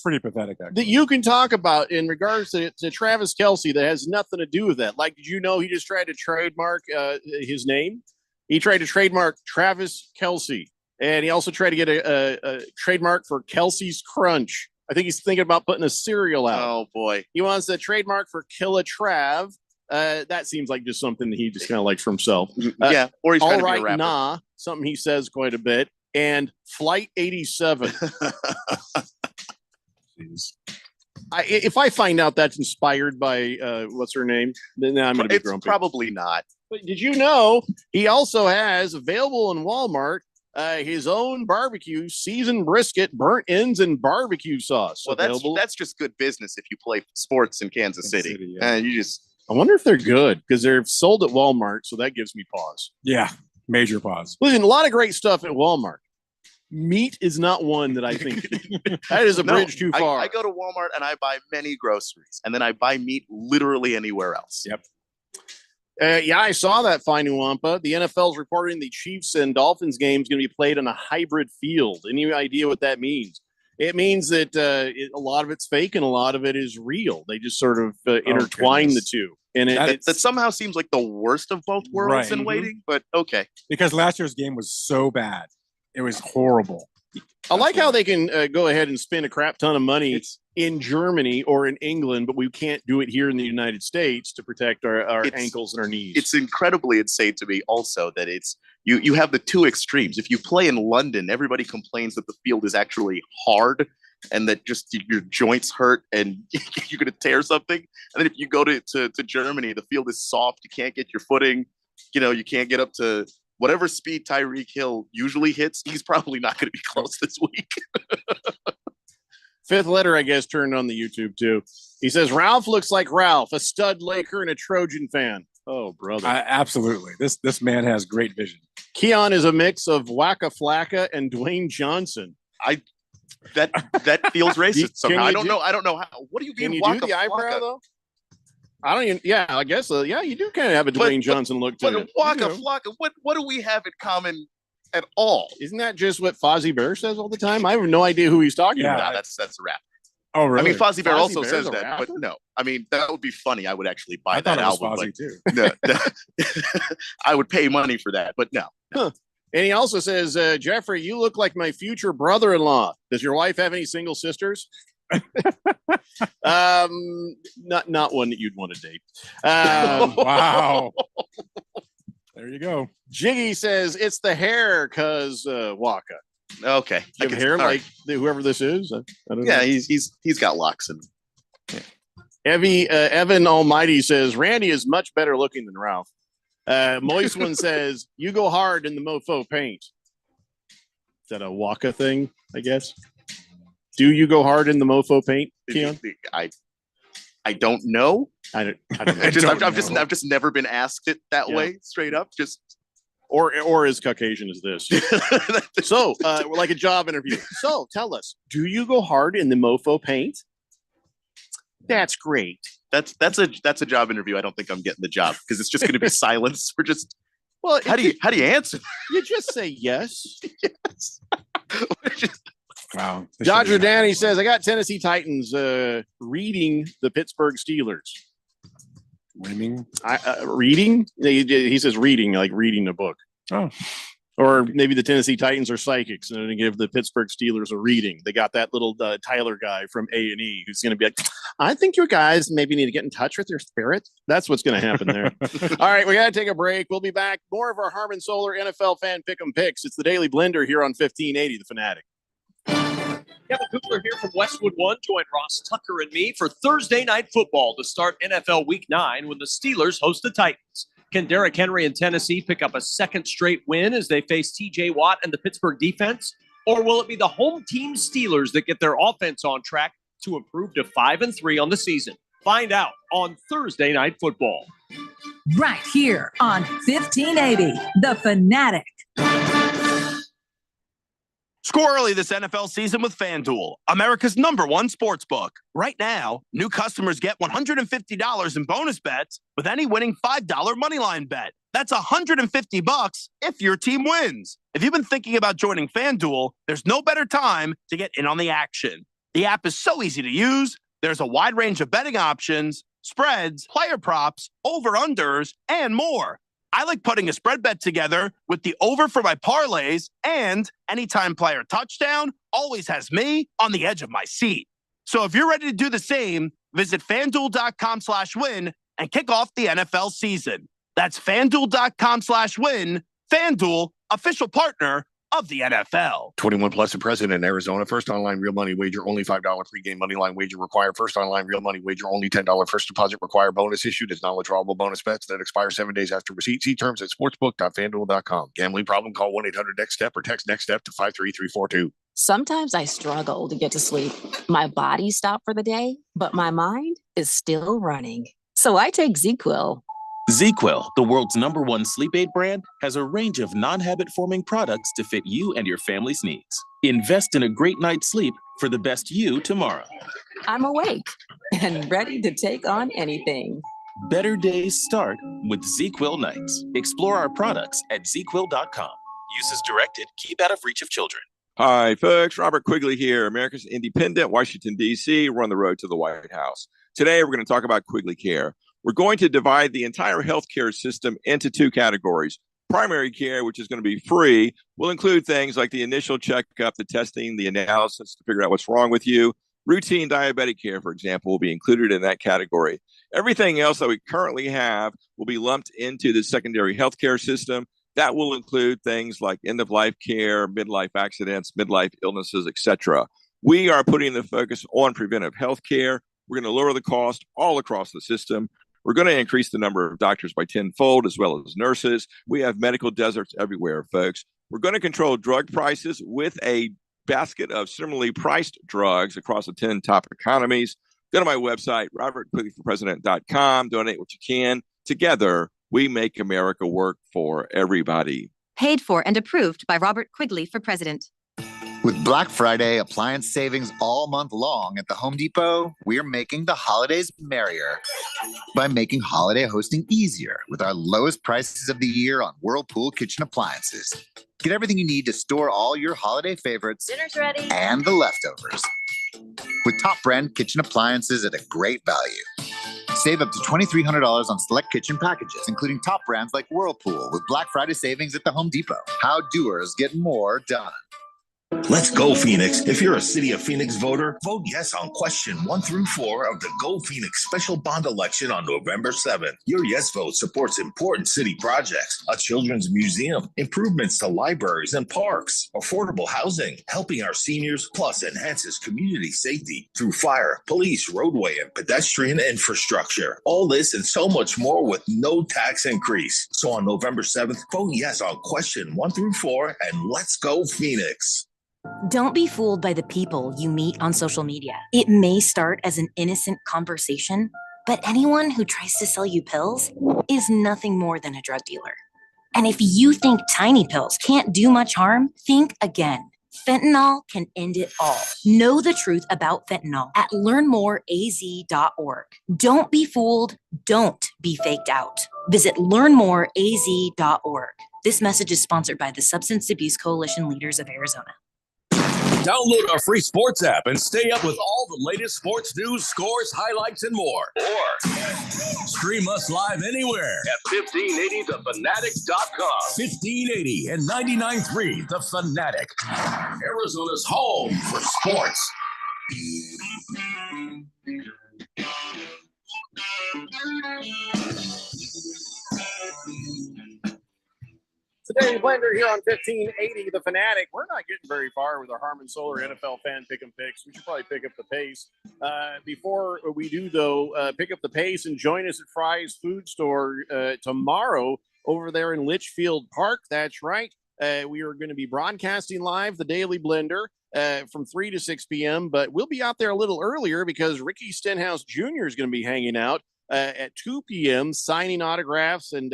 Pretty pathetic, actually. That you can talk about in regards to Travis Kelce that has nothing to do with that. Like, did you know he just tried to trademark his name? He tried to trademark Travis Kelce. And he also tried to get a trademark for Kelsey's Crunch. I think he's thinking about putting a cereal out. Oh, boy. He wants a trademark for Killa Trav. That seems like just something he just kind of likes for himself. Yeah, or he's trying to be a rapper. Nah, something he says quite a bit. And Flight 87. If I find out that's inspired by what's her name, then I'm going to be grumpy. It's probably not. But did you know he also has available in Walmart his own barbecue seasoned brisket, burnt ends, and barbecue sauce. Well, that's just good business if you play sports in Kansas City. I wonder if they're good because they're sold at Walmart, so that gives me pause. Yeah, major pause. Listen, a lot of great stuff at Walmart. Meat is not one that I think that is a bridge too far. I go to Walmart and I buy many groceries, and then I buy meat literally anywhere else. Yep. Yeah, I saw that, Finding Wampa. The NFL is reporting the Chiefs and Dolphins game is going to be played on a hybrid field. Any idea what that means? It means that a lot of it's fake and a lot of it is real. They just sort of intertwine the two. And that somehow seems like the worst of both worlds in waiting, but okay. Because last year's game was so bad. It was horrible. I like how they can go ahead and spend a crap ton of money in Germany or in England, but we can't do it here in the United States to protect our ankles and our knees. It's incredibly insane to me also that it's you have the two extremes. If you play in London, everybody complains that the field is actually hard and that just your joints hurt and you're going to tear something. And then if you go to Germany, the field is soft. You can't get your footing. You can't get up to whatever speed Tyreek Hill usually hits. He's probably not going to be close this week. Fifth letter, I guess, turned on the YouTube too. He says, Ralph looks like Ralph, a stud Laker and a Trojan fan. Oh, brother. Absolutely. This man has great vision. Keon is a mix of Waka Flocka and Dwayne Johnson. That feels racist somehow. I don't know how. What do you mean? Can you Waka do the eyebrow Flocka? though? I don't even. Yeah, I guess. Yeah, you do kind of have a Dwayne Johnson look to it. Waka Flocka. What do we have in common at all? Isn't that just what Fozzie Bear says all the time? I have no idea who he's talking about. That's a rap. Oh, really? I mean, Fozzie Bear also Bear's says a that, rapper? but no. I mean, that would be funny. I would actually buy I that thought it was album. Fozzie but too. I would pay money for that, but no. Huh. And he also says, Jeffrey, you look like my future brother-in-law. Does your wife have any single sisters? Not one that you'd want to date. Wow. There you go. Jiggy says it's the hair because Waka. Okay. You have hair like whoever this is. I don't know. he's got locks in. Evan Almighty says Randy is much better looking than Ralph. Moist one says you go hard in the mofo paint. Is that a Waka thing? I guess. Do you go hard in the mofo paint, Keon? I don't know. I don't know. I've just never been asked it that way, straight up. Just or as Caucasian as this. So, like a job interview. So, tell us, do you go hard in the mofo paint? That's great. That's a job interview. I don't think I'm getting the job because it's just going to be silence. We're just how do you answer? You just say yes. Yes. Wow. Dodger Danny says, I got Tennessee Titans reading the Pittsburgh Steelers. Winning? Reading? He says reading, like reading a book. Oh. Or maybe the Tennessee Titans are psychics and they give the Pittsburgh Steelers a reading. They got that little Tyler guy from A&E who's going to be like, I think your guys maybe need to get in touch with your spirit. That's what's going to happen there. All right, we got to take a break. We'll be back. More of our Harmon Solar NFL fan pick'em picks. It's the Daily Blender here on 1580 The Fanatic. Kevin Kugler here from Westwood One. Join Ross Tucker and me for Thursday Night Football to start NFL Week 9 when the Steelers host the Titans. Can Derrick Henry and Tennessee pick up a second straight win as they face T.J. Watt and the Pittsburgh defense? Or will it be the home team Steelers that get their offense on track to improve to 5-3 on the season? Find out on Thursday Night Football. Right here on 1580 The Fanatic. Score early this NFL season with FanDuel, America's #1 sportsbook. Right now, new customers get $150 in bonus bets with any winning $5 moneyline bet. That's $150 if your team wins. If you've been thinking about joining FanDuel, there's no better time to get in on the action. The app is so easy to use. There's a wide range of betting options, spreads, player props, over-unders, and more. I like putting a spread bet together with the over for my parlays, and anytime player touchdown always has me on the edge of my seat. So if you're ready to do the same, visit FanDuel.com/win and kick off the NFL season. That's FanDuel.com/win. FanDuel, official partner of the NFL. 21 plus and present in Arizona. First online real money wager, only $5 pregame money line wager required. First online real money wager, only $10 first deposit required. Bonus issued is non-withdrawable bonus bets that expire 7 days after receipt. See terms at sportsbook.fanduel.com. Gambling problem? Call 1-800-NEXT-STEP or text NEXT STEP to 53342. Sometimes I struggle to get to sleep. My body stopped for the day, but my mind is still running. So I take ZzzQuil. ZzzQuil, the world's #1 sleep aid brand, has a range of non-habit-forming products to fit you and your family's needs. Invest in a great night's sleep for the best you tomorrow. I'm awake and ready to take on anything. Better days start with ZzzQuil nights. Explore our products at ZzzQuil.com. Use as directed. Keep out of reach of children. Hi, folks. Robert Quigley here, America's Independent, Washington, D.C. We're on the road to the White House. Today, we're going to talk about Quigley Care. We're going to divide the entire healthcare system into two categories. Primary care, which is going to be free, will include things like the initial checkup, the testing, the analysis to figure out what's wrong with you. Routine diabetic care, for example, will be included in that category. Everything else that we currently have will be lumped into the secondary healthcare system. That will include things like end-of-life care, midlife accidents, midlife illnesses, etc. We are putting the focus on preventive health care. We're going to lower the cost all across the system. We're going to increase the number of doctors by tenfold, as well as nurses. We have medical deserts everywhere, folks. We're going to control drug prices with a basket of similarly priced drugs across the 10 top economies. Go to my website, robertquigleyforpresident.com. Donate what you can. Together, we make America work for everybody. Paid for and approved by Robert Quigley for president. With Black Friday appliance savings all month long at the Home Depot, we're making the holidays merrier by making holiday hosting easier with our lowest prices of the year on Whirlpool kitchen appliances. Get everything you need to store all your holiday favorites Dinner's ready. and the leftovers with top brand kitchen appliances at a great value. Save up to $2,300 on select kitchen packages, including top brands like Whirlpool with Black Friday savings at the Home Depot. How doers get more done. Let's go, Phoenix. If you're a City of Phoenix voter, vote yes on question 1 through 4 of the Go Phoenix special bond election on November 7th. Your yes vote supports important city projects, a children's museum, improvements to libraries and parks, affordable housing, helping our seniors, plus enhances community safety through fire, police, roadway, and pedestrian infrastructure. All this and so much more with no tax increase. So on November 7th, vote yes on question 1 through 4 and let's go, Phoenix. Don't be fooled by the people you meet on social media. It may start as an innocent conversation, but anyone who tries to sell you pills is nothing more than a drug dealer. And if you think tiny pills can't do much harm, think again. Fentanyl can end it all. Know the truth about fentanyl at learnmoreaz.org. Don't be fooled. Don't be faked out. Visit learnmoreaz.org. This message is sponsored by the Substance Abuse Coalition Leaders of Arizona. Download our free sports app and stay up with all the latest sports news, scores, highlights, and more. Or stream us live anywhere at 1580thefanatic.com. 1580 and 99.3 The Fanatic, Arizona's home for sports. Today, Blender here on 1580 The Fanatic. We're not getting very far with our Harmon Solar NFL fan pick 'em picks. We should probably pick up the pace. Before we do, though, pick up the pace and join us at Fry's Food Store tomorrow over there in Litchfield Park. That's right. We are going to be broadcasting live the Daily Blender from 3 to 6 p.m., but we'll be out there a little earlier because Ricky Stenhouse Jr. is going to be hanging out at 2 p.m., signing autographs and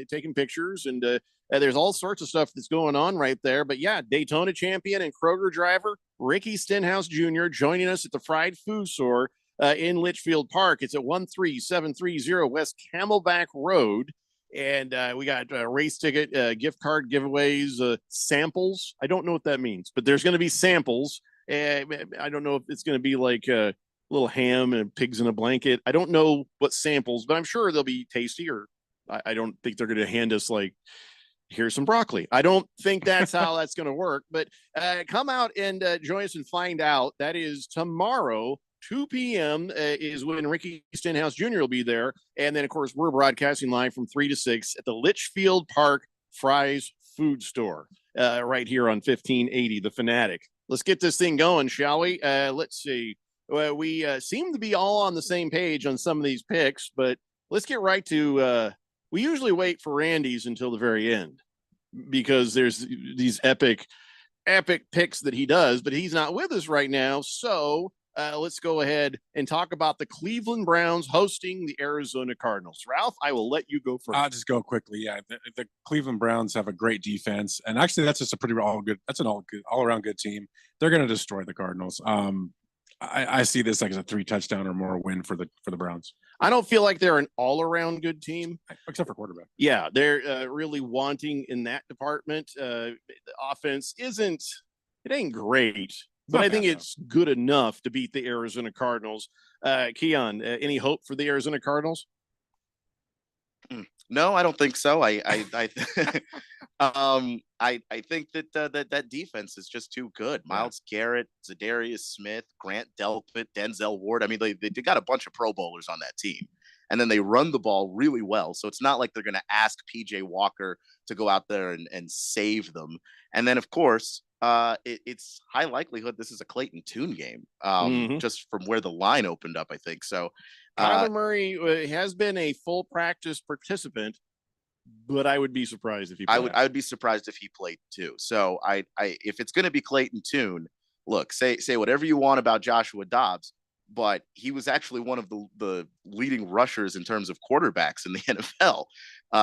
taking pictures, and there's all sorts of stuff that's going on right there. But yeah, Daytona champion and Kroger driver Ricky Stenhouse Jr. joining us at the Fried Food Store in Litchfield Park. It's at 13730 West Camelback Road. And we got race ticket, gift card giveaways, samples. I don't know what that means, but there's going to be samples. I don't know if it's going to be like a little ham and pigs in a blanket. I don't know what samples, but I'm sure they'll be tasty. Or I don't think they're going to hand us like, here's some broccoli. I don't think that's how that's going to work. But come out and join us and find out. That is tomorrow. 2 p.m. Is when Ricky Stenhouse Jr. will be there. And then, of course, we're broadcasting live from 3 to 6 at the Litchfield Park Fry's Food Store right here on 1580 The Fanatic. Let's get this thing going, shall we? Let's see. We seem to be all on the same page on some of these picks, but let's get right to we usually wait for Randy's until the very end because there's these epic picks that he does, but he's not with us right now. So let's go ahead and talk about the Cleveland Browns hosting the Arizona Cardinals. Ralph, I will let you go first. I'll just go quickly. Yeah, the Cleveland Browns have a great defense, and actually, that's just a pretty all around good team. They're going to destroy the Cardinals. I see this like as a 3 touchdown or more win for the Browns. I don't feel like they're an all-around good team, except for quarterback. Yeah, they're really wanting in that department. The offense isn't It ain't great, but Not I think bad, it's good enough to beat the Arizona Cardinals. Keon, any hope for the Arizona Cardinals? No, I don't think so. I think that defense is just too good. Myles Garrett, Zadarius Smith, Grant Delpit, Denzel Ward. I mean, they got a bunch of Pro Bowlers on that team, and then they run the ball really well. So it's not like they're going to ask PJ Walker to go out there and save them. And then, of course, it's high likelihood this is a Clayton Tune game, just from where the line opened up, I think. So Kyler Murray has been a full practice participant, but I would be surprised if he played. I would be surprised if he played too. So I if it's going to be Clayton Tune, look, say whatever you want about Joshua Dobbs, but he was actually one of the leading rushers in terms of quarterbacks in the NFL.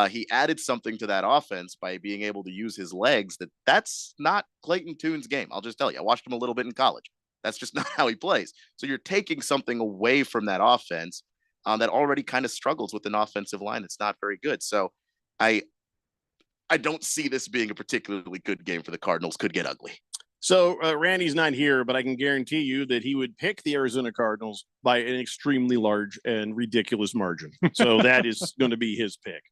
He added something to that offense by being able to use his legs. That's not Clayton Tune's game. I'll just tell you. I watched him a little bit in college. That's just not how he plays. So you're taking something away from that offense that already kind of struggles with an offensive line that's not very good. So I don't see this being a particularly good game for the Cardinals. Could get ugly. So Randy's not here, but I can guarantee you that he would pick the Arizona Cardinals by an extremely large and ridiculous margin. So that is going to be his pick.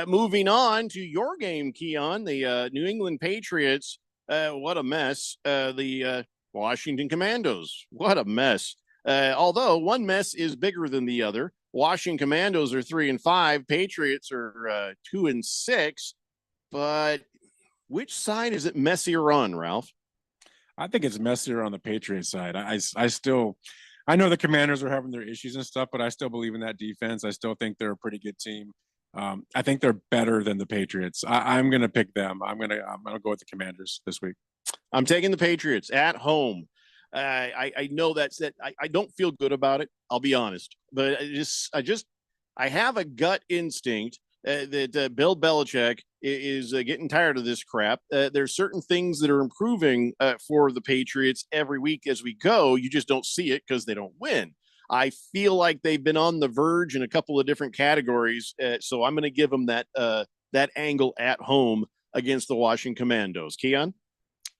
Moving on to your game, Keon, the New England Patriots. What a mess. The Washington Commandos. What a mess. Although one mess is bigger than the other. Washington Commandos are 3-5. Patriots are 2-6. But which side is it messier on, Ralph? I think it's messier on the Patriots side. I know the Commanders are having their issues and stuff, but I still believe in that defense. I still think they're a pretty good team. I think they're better than the Patriots. I'm going to pick them. I'm going to go with the Commanders this week. I'm taking the Patriots at home. I know that I don't feel good about it. I'll be honest, but I have a gut instinct that Bill Belichick is getting tired of this crap. There's certain things that are improving for the Patriots every week as we go. You just don't see it because they don't win. I feel like they've been on the verge in a couple of different categories. So I'm going to give them that angle at home against the Washington Commandos. Keon?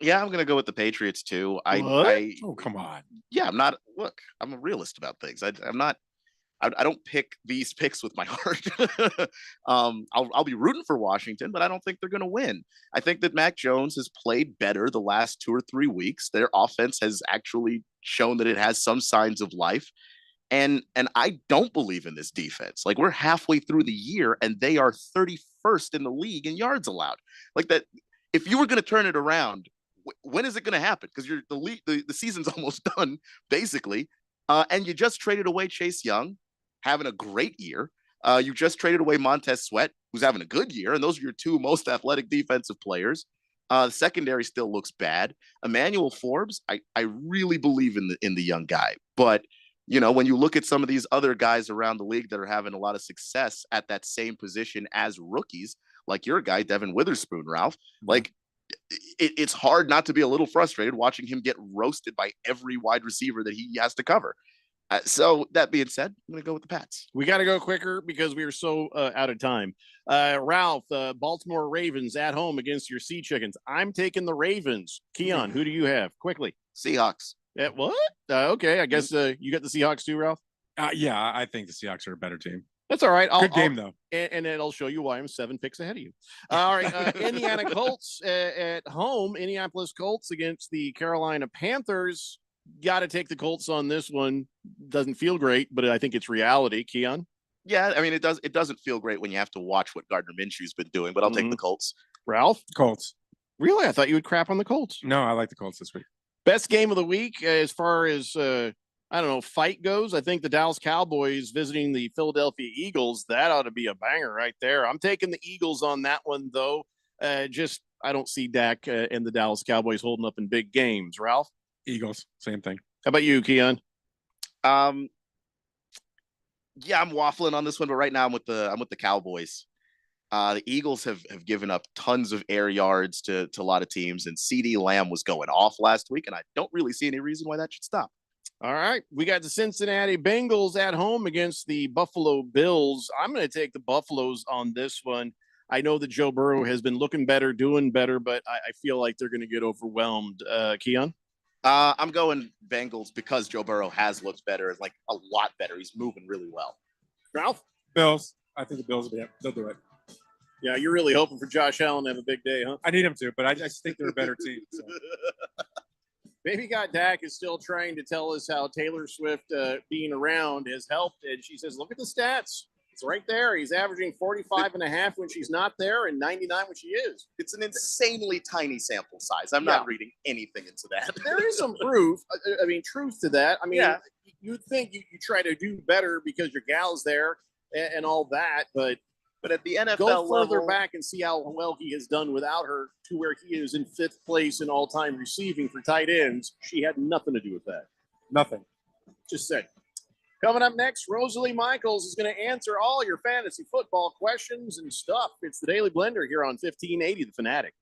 Yeah, I'm going to go with the Patriots too. Oh, come on. Yeah, I'm a realist about things. I don't pick these picks with my heart. I'll be rooting for Washington, but I don't think they're going to win. I think that Mac Jones has played better the last 2 or 3 weeks. Their offense has actually shown that it has some signs of life. And I don't believe in this defense. Like, we're halfway through the year and they are 31st in the league in yards allowed. Like that, if you were going to turn it around, when is it going to happen? Because the season's almost done, basically. And you just traded away Chase Young, having a great year. You just traded away Montez Sweat, who's having a good year. And those are your 2 most athletic defensive players. The secondary still looks bad. Emmanuel Forbes, I really believe in the young guy. But, when you look at some of these other guys around the league that are having a lot of success at that same position as rookies, like your guy, Devin Witherspoon, Ralph, like, it's hard not to be a little frustrated watching him get roasted by every wide receiver that he has to cover. So that being said, I'm going to go with the Pats. We got to go quicker because we are so out of time. Ralph, Baltimore Ravens at home against your Sea Chickens. I'm taking the Ravens. Keon, who do you have? Quickly. Seahawks. What? Okay, I guess you got the Seahawks too, Ralph? Yeah, I think the Seahawks are a better team. That's all right. Good game, though. And it'll show you why I'm 7 picks ahead of you. All right. Indiana Colts at home. Indianapolis Colts against the Carolina Panthers. Got to take the Colts on this one. Doesn't feel great, but I think it's reality. Keon? Yeah, I mean, it doesn't feel great when you have to watch what Gardner Minshew's been doing, but I'll take the Colts. Ralph? Colts. Really? I thought you would crap on the Colts. No, I like the Colts this week. Best game of the week as far as fight goes. I think the Dallas Cowboys visiting the Philadelphia Eagles. That ought to be a banger right there. I'm taking the Eagles on that one, though. I don't see Dak and the Dallas Cowboys holding up in big games. Ralph? Eagles, same thing. How about you, Keon? Yeah, I'm waffling on this one, but right now I'm with the Cowboys. The Eagles have given up tons of air yards to a lot of teams, and CeeDee Lamb was going off last week, and I don't really see any reason why that should stop. All right. We got the Cincinnati Bengals at home against the Buffalo Bills. I'm going to take the Buffaloes on this one. I know that Joe Burrow has been looking better, doing better, but I feel like they're going to get overwhelmed. Keon? I'm going Bengals because Joe Burrow has looked better, like a lot better. He's moving really well. Ralph? Bills. I think the Bills they'll do it. Yeah, you're really hoping for Josh Allen to have a big day, huh? I need him to, but I just think they're a better team. So. Baby Got Dak is still trying to tell us how Taylor Swift being around has helped. And she says, look at the stats. It's right there. He's averaging 45.5 when she's not there and 99 when she is. It's an insanely tiny sample size. I'm not reading anything into that. There is some proof. I mean, truth to that. I mean, you'd think you try to do better because your gal's there and all that, but at the NFL go further level, back and see how well he has done without her to where he is in 5th place in all-time receiving for tight ends. She had nothing to do with that. Nothing. Just said. Coming up next, Rosalie Michaels is going to answer all your fantasy football questions and stuff. It's the Daily Blender here on 1580 The Fanatic.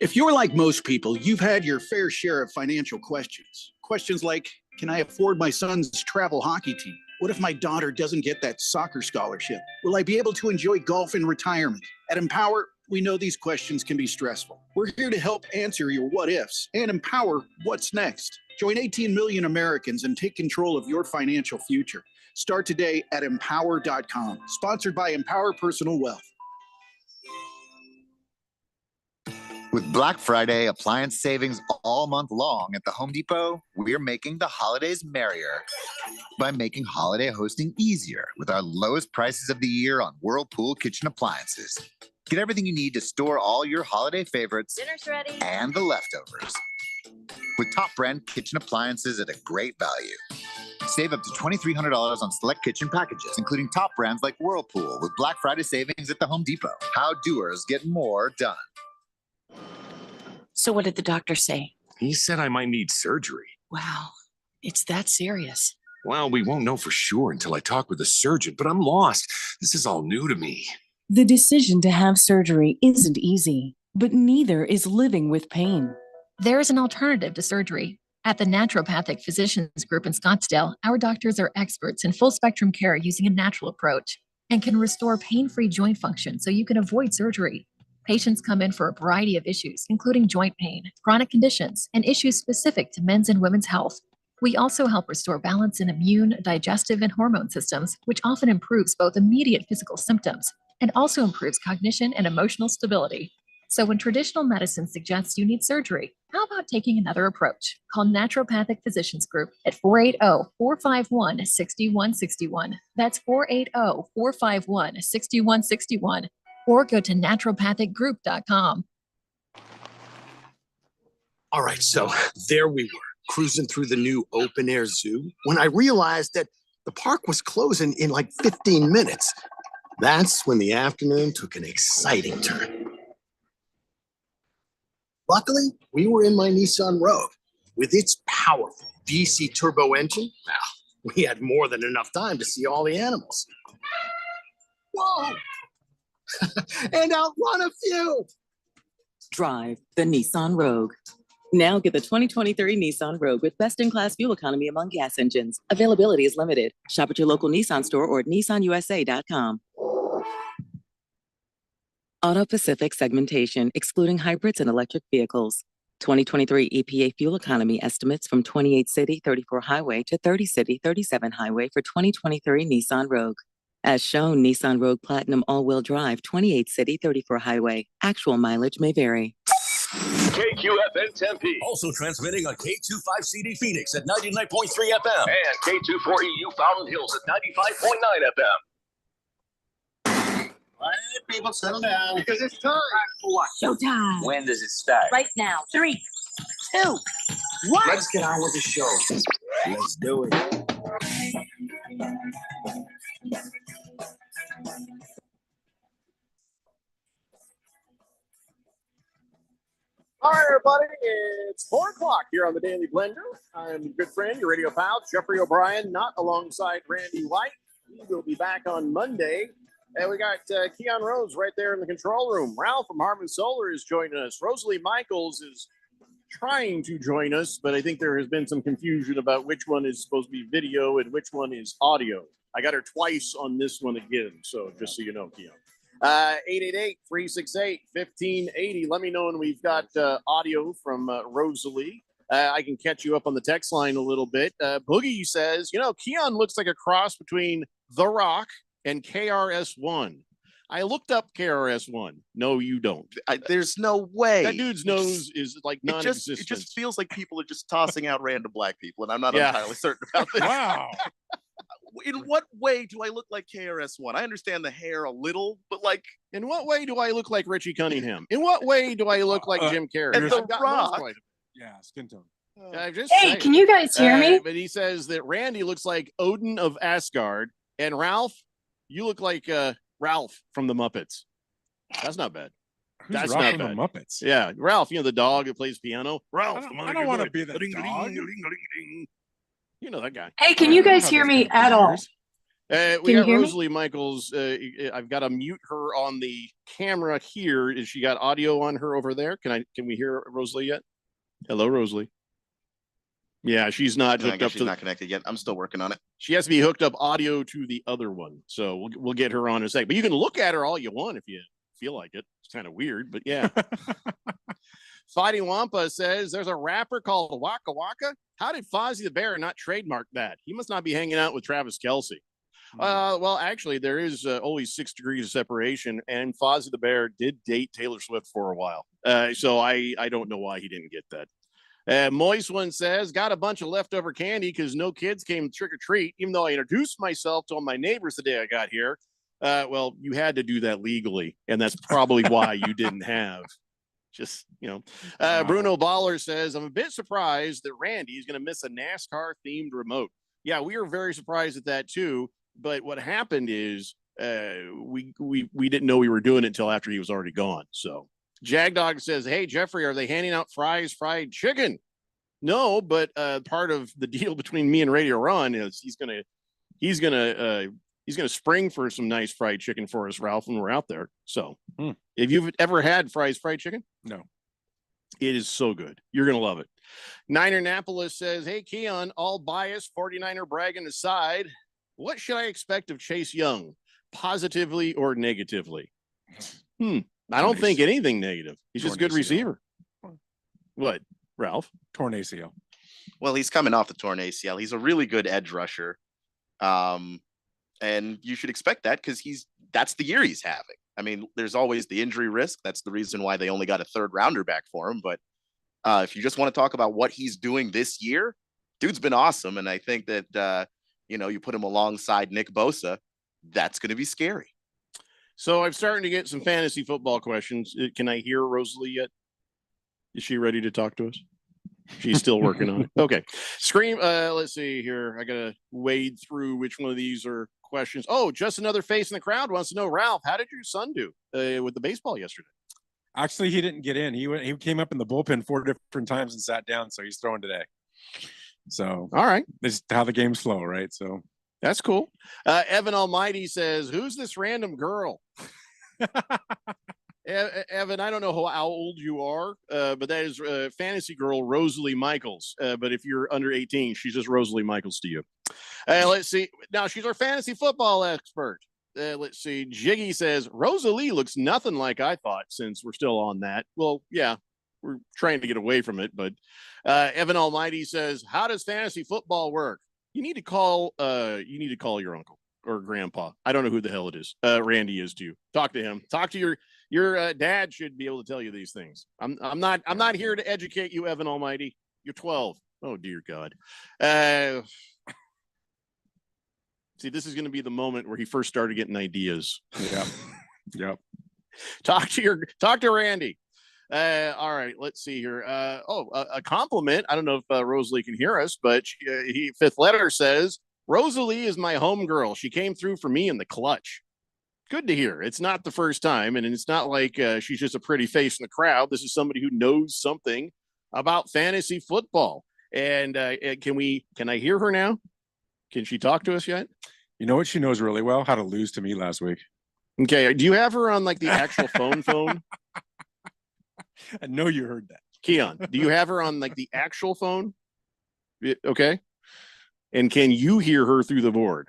If you're like most people, you've had your fair share of financial questions. Questions like, can I afford my son's travel hockey team? What if my daughter doesn't get that soccer scholarship? Will I be able to enjoy golf in retirement? At Empower, we know these questions can be stressful. We're here to help answer your what ifs and empower what's next. Join 18 million Americans and take control of your financial future. Start today at empower.com. Sponsored by Empower Personal Wealth. With Black Friday appliance savings all month long at the Home Depot, we're making the holidays merrier by making holiday hosting easier with our lowest prices of the year on Whirlpool kitchen appliances. Get everything you need to store all your holiday favorites Dinner's ready. and the leftovers with top brand kitchen appliances at a great value. Save up to $2,300 on select kitchen packages, including top brands like Whirlpool with Black Friday savings at the Home Depot. How doers get more done. So what did the doctor say? He said I might need surgery. Wow, it's that serious. Well, we won't know for sure until I talk with the surgeon, but I'm lost. This is all new to me. The decision to have surgery isn't easy, but neither is living with pain. There is an alternative to surgery. At the Naturopathic Physicians Group in Scottsdale, our doctors are experts in full spectrum care using a natural approach and can restore pain-free joint function so you can avoid surgery. Patients come in for a variety of issues, including joint pain, chronic conditions, and issues specific to men's and women's health. We also help restore balance in immune, digestive, and hormone systems, which often improves both immediate physical symptoms and also improves cognition and emotional stability. So when traditional medicine suggests you need surgery, how about taking another approach? Call Naturopathic Physicians Group at 480-451-6161. That's 480-451-6161. Or go to naturopathicgroup.com. All right, so there we were, cruising through the new open air zoo when I realized that the park was closing in like 15 minutes. That's when the afternoon took an exciting turn. Luckily, we were in my Nissan Rogue. With its powerful DC turbo engine, well, we had more than enough time to see all the animals. Whoa! And outrun a few. Drive the Nissan Rogue. Now get the 2023 Nissan Rogue with best-in-class fuel economy among gas engines. Availability is limited. Shop at your local Nissan store or at nissanusa.com. Auto Pacific segmentation, excluding hybrids and electric vehicles. 2023 EPA fuel economy estimates from 28 city, 34 highway to 30 city, 37 highway for 2023 Nissan Rogue. As shown, Nissan Rogue Platinum all-wheel drive, 28 city, 34 highway. Actual mileage may vary. KQFN Tempe. Also transmitting on K25CD Phoenix at 99.3 FM. And K24EU Fountain Hills at 95.9 FM. All right, people, settle down. Because it's time. For what? Showtime. When does it start? Right now. 3, 2, 1. Let's get on with the show. Let's do it. All right, everybody, it's 4 o'clock here on the Daily Blender. I'm your good friend, your radio pal, Jeffrey O'Brien, not alongside Randy White. He will be back on Monday. And we got Keon Rose right there in the control room. Ralph from Harmon Solar is joining us. Rosalie Michaels is trying to join us, but I think there has been some confusion about which one is supposed to be video and which one is audio. I got her twice on this one again. So just so you know, Keon. 888-368-1580. Let me know when we've got audio from Rosalie. I can catch you up on the text line a little bit. Boogie says, Keon looks like a cross between The Rock and KRS-One. I looked up KRS-One. No, you don't. There's no way. That dude's nose is like non-existent. It just feels like people are just tossing out random black people, and I'm not entirely certain about this. Wow. In what way do I look like KRS-One? I understand the hair a little, but like, in what way do I look like Richie Cunningham? In what way do I look like Jim Carrey? And The Rock. Yeah, skin tone. Hey, can you guys hear me? But he says that Randy looks like Odin of Asgard, and Ralph, you look like Ralph from the Muppets. That's not bad. Who's That's Ralph not from bad. the Muppets? Yeah, Ralph, the dog that plays piano. Ralph, I don't want to be the dog. You know that guy. Hey, can you guys hear me at all? We Can got you hear me? Rosalie Michaels. I've got to mute her on the camera here. Is she got audio on her over there? Can we hear Rosalie yet? Hello, Rosalie. Yeah, she's not I hooked guess up she's to. not connected yet. I'm still working on it. She has to be hooked up audio to the other one. So we'll get her on in a sec. But you can look at her all you want if you feel like it. It's kind of weird, but yeah. Fighting Wampa says there's a rapper called Waka Waka. How did Fozzie the Bear not trademark that? He must not be hanging out with Travis Kelce. Well, actually, there is always 6 degrees of separation, and Fozzie the Bear did date Taylor Swift for a while. So I don't know why he didn't get that. Moist One says, got a bunch of leftover candy because no kids came trick or treat, even though I introduced myself to all my neighbors the day I got here. Well, you had to do that legally, and that's probably why you didn't have. Just, Bruno Baller says, I'm a bit surprised that Randy is going to miss a NASCAR themed remote. Yeah, we are very surprised at that too. But what happened is we didn't know we were doing it until after he was already gone. So Jagdog says, hey, Jeffrey, are they handing out fried chicken? No, but part of the deal between me and Radio Ron is he's gonna spring for some nice fried chicken for us, Ralph, when we're out there. So if you've ever had fried chicken, no, it is so good. You're gonna love it. Niner Napolis says, hey, Keon, all bias 49er bragging aside, what should I expect of Chase Young, positively or negatively? I don't think anything negative. He's just a good receiver. What, Ralph? Torn ACL. Well, he's coming off the torn ACL. He's a really good edge rusher. And you should expect that because that's the year he's having. I mean, there's always the injury risk. That's the reason why they only got a 3rd rounder back for him. But if you just want to talk about what he's doing this year, dude's been awesome. And I think that, you put him alongside Nick Bosa, that's going to be scary. So I'm starting to get some fantasy football questions. Can I hear Rosalie yet? Is she ready to talk to us? She's still working on it. Okay. Scream. Let's see here. I got to wade through which one of these are questions. Oh, just another face in the crowd wants to know, Ralph, how did your son do with the baseball yesterday? Actually, he didn't get in. He came up in the bullpen 4 different times and sat down. So he's throwing today. So, all right. This is how the games flow, right? So that's cool. Evan Almighty says, who's this random girl? Evan, I don't know how old you are, but that is fantasy girl Rosalie Michaels. But if you're under 18, she's just Rosalie Michaels to you. Let's see. Now, she's our fantasy football expert. Let's see. Jiggy says, Rosalie looks nothing like I thought, since we're still on that. Well, yeah, we're trying to get away from it. But Evan Almighty says, how does fantasy football work? You need to call your uncle or grandpa. I don't know who the hell it is. Randy is to you. Talk to him. Talk to your dad should be able to tell you these things. I'm not here to educate you, Evan Almighty. You're 12. Oh dear God. See, this is going to be the moment where he first started getting ideas. Yep. Talk to Randy. All right, let's see here. A compliment. I don't know if Rosalie can hear us, but fifth letter says, Rosalie is my homegirl. She came through for me in the clutch. Good to hear. It's not the first time, and it's not like she's just a pretty face in the crowd. This is somebody who knows something about fantasy football. And can I hear her now? Can she talk to us yet? You know what she knows really well? How to lose to me last week. Okay. Do you have her on like the actual phone? I know you heard that. Keon, do you have her on like the actual phone? Okay. And can you hear her through the board?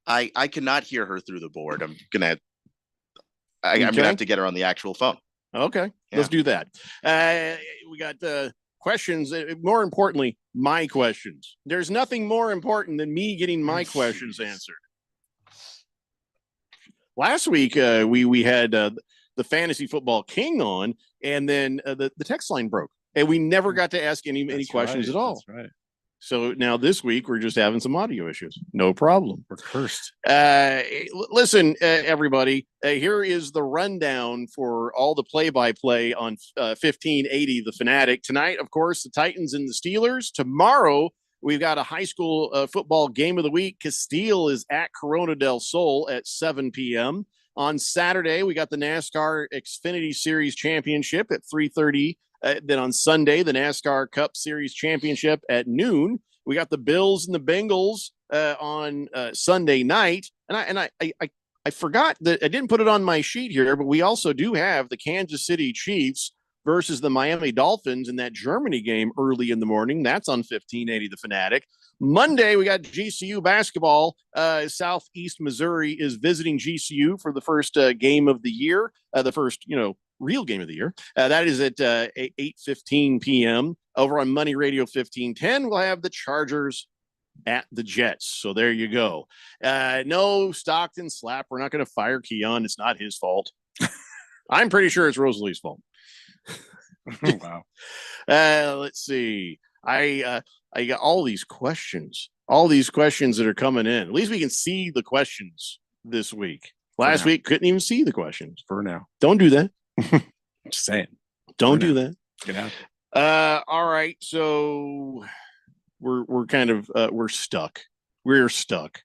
I cannot hear her through the board. I'm gonna have to get her on the actual phone. Okay, let's do that. We got questions. More importantly, my questions. There's nothing more important than me getting my questions answered. Last week, we had the Fantasy Football King on, and then the text line broke, and we never got to ask any questions at all. That's right. So now this week we're just having some audio issues. No problem. We're cursed. Listen, everybody, here is the rundown for all the play-by-play on 1580 The Fanatic. Tonight, of course, the Titans and the Steelers. Tomorrow, we've got a high school football game of the week. Castile is at Corona del Sol at 7 p.m. On Saturday, we got the NASCAR Xfinity Series Championship at 3:30. Then on Sunday, the NASCAR Cup Series Championship at noon. We got the Bills and the Bengals on Sunday night. And I forgot that I didn't put it on my sheet here, but we also do have the Kansas City Chiefs versus the Miami Dolphins in that Germany game early in the morning. That's on 1580 The Fanatic. Monday, we got GCU basketball. Southeast Missouri is visiting GCU for the first game of the year, the first, real game of the year. That is at 8:15 p.m. Over on Money Radio 1510, we'll have the Chargers at the Jets. So there you go. No Stockton slap. We're not going to fire Keon. It's not his fault. I'm pretty sure it's Rosalie's fault. Wow. Let's see. I got all these questions that are coming in. At least we can see the questions this week. Last week, couldn't even see the questions. For now. Don't do that. Just saying. Don't do that. Get out. All right. So we're kind of we're stuck. We're stuck.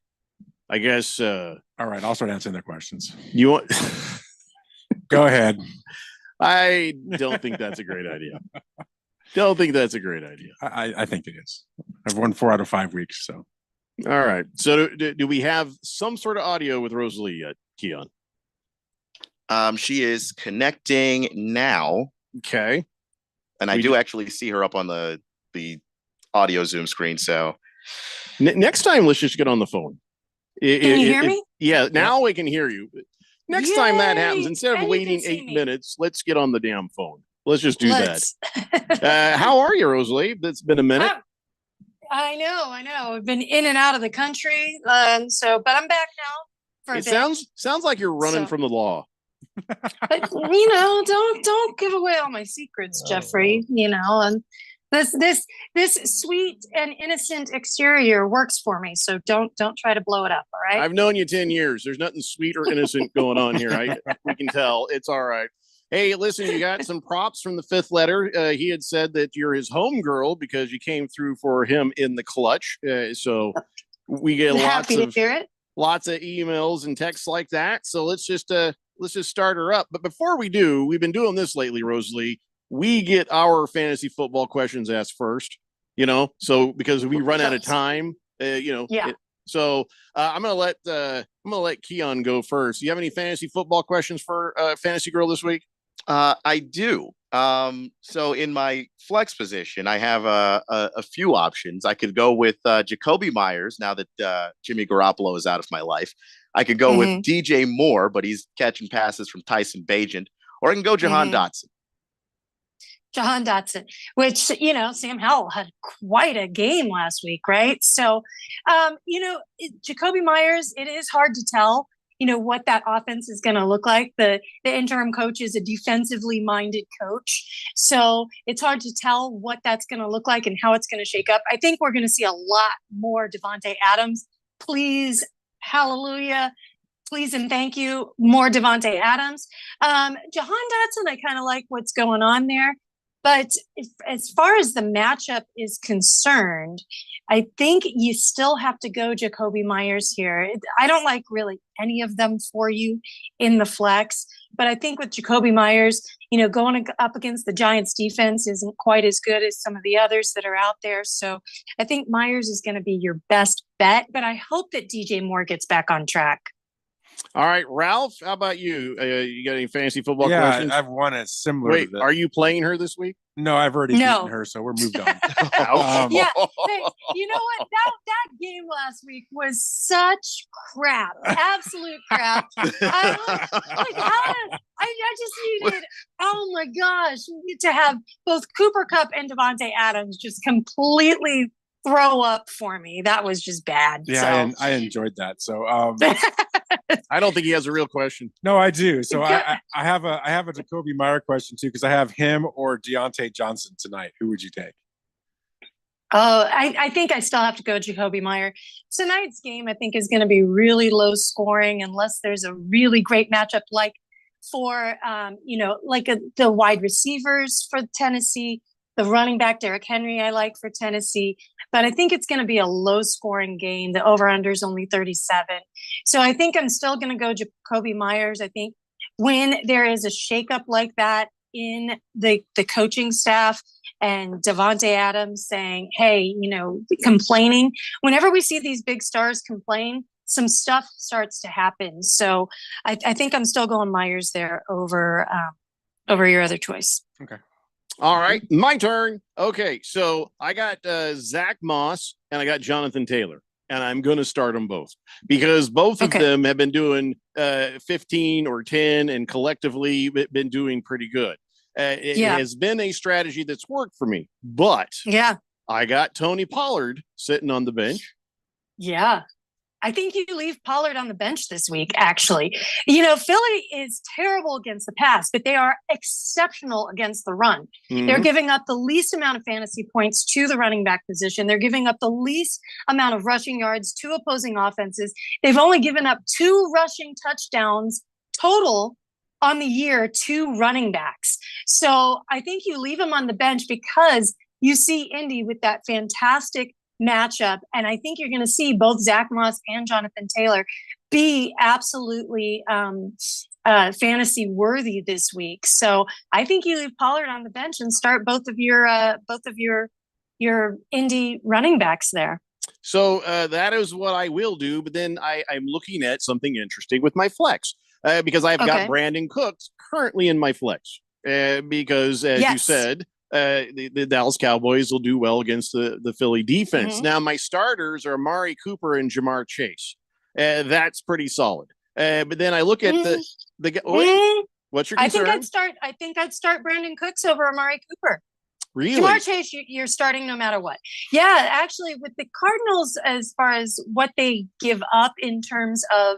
I guess. All right. I'll start answering their questions. You want? Go ahead. I don't think that's a great idea. Don't think that's a great idea. I think it is. I've won 4 out of 5 weeks. So. All right. So do we have some sort of audio with Rosalie yet, Keon? She is connecting now. Okay. And I do actually see her up on the audio Zoom screen. So next time, let's just get on the phone. Can you hear me? Yeah. Now we can hear you. Next time that happens, instead of waiting 8 minutes, let's get on the damn phone. Let's just do that. How are you, Rosalie? It's been a minute. I know. I've been in and out of the country. But I'm back now for a bit. Sounds like you're running from the law. But don't give away all my secrets, Jeffrey. And this sweet and innocent exterior works for me. So don't try to blow it up. All right. I've known you 10 years. There's nothing sweet or innocent going on here. We can tell. It's all right. Hey, listen, you got some props from the fifth letter. He had said that you're his home girl because you came through for him in the clutch. So we get lots of emails and texts like that. So let's just start her up. But before we do, we've been doing this lately, Rosalie. We get our fantasy football questions asked first, so because we run out of time, So I'm gonna let Keon go first. Do you have any fantasy football questions for Fantasy Girl this week? I do. So in my flex position, I have a few options. I could go with Jacoby Myers now that Jimmy Garoppolo is out of my life. I could go with DJ Moore, but he's catching passes from Tyson Bagent, or I can go Jahan Dotson. Jahan Dotson, which, Sam Howell had quite a game last week, right? So, Jacoby Myers, it is hard to tell, what that offense is going to look like. The interim coach is a defensively minded coach. So it's hard to tell what that's going to look like and how it's going to shake up. I think we're going to see a lot more Devontae Adams. Please, hallelujah. Please and thank you. More Devontae Adams. Jahan Dotson, I kind of like what's going on there. But as far as the matchup is concerned, I think you still have to go Jacoby Myers here. I don't like really any of them for you in the flex, but I think with Jacoby Myers, going up against the Giants defense isn't quite as good as some of the others that are out there. So I think Myers is going to be your best bet, but I hope that DJ Moore gets back on track. All right, Ralph, how about you? You got any fantasy football Yeah, questions? I've won a similar. Wait, to this. are you playing her this week? No, I've already No. beaten her, so we're moved on. Yeah, hey, you know what? That game last week was such crap, absolute crap. I just needed, oh my gosh, to have both Cooper Kupp and Devontae Adams just completely throw up for me. That was just bad. Yeah, so. I enjoyed that. So I don't think he has a real question. no, I do. So I have a Jacoby Meyer question too, because I have him or Deontay Johnson tonight. Who would you take? Oh, I think I still have to go Jacoby Meyer. Tonight's game, I think, is going to be really low scoring unless there's a really great matchup like for, the wide receivers for Tennessee, the running back, Derrick Henry, I like for Tennessee. But I think it's going to be a low scoring game. The over-under is only 37. So I think I'm still going to go Jacoby Myers. I think when there is a shakeup like that in the coaching staff and Devontae Adams saying, hey, complaining, whenever we see these big stars complain, some stuff starts to happen. So I think I'm still going Myers there over your other choice. Okay. All right, my turn. Okay, so I got Zach Moss and I got Jonathan Taylor, and I'm going to start them both because both of them have been doing 15 or 10 and collectively been doing pretty good. It has been a strategy that's worked for me, but I got Tony Pollard sitting on the bench. Yeah. I think you leave Pollard on the bench this week, actually. Philly is terrible against the pass, but they are exceptional against the run. Mm-hmm. They're giving up the least amount of fantasy points to the running back position. They're giving up the least amount of rushing yards to opposing offenses. They've only given up 2 rushing touchdowns total on the year to running backs. So I think you leave them on the bench because you see Indy with that fantastic matchup. And I think you're going to see both Zach Moss and Jonathan Taylor be absolutely fantasy worthy this week. So I think you leave Pollard on the bench and start both of your Indy running backs there. So that is what I will do. But then I'm looking at something interesting with my flex because I've got Brandon Cooks currently in my flex because as you said, the Dallas Cowboys will do well against the Philly defense. Mm-hmm. Now, my starters are Amari Cooper and Jamar Chase. That's pretty solid. But then I look at what's your concern? I think I'd start Brandon Cooks over Amari Cooper. Really? Jamar Chase, you're starting no matter what. Yeah, actually, with the Cardinals, as far as what they give up in terms of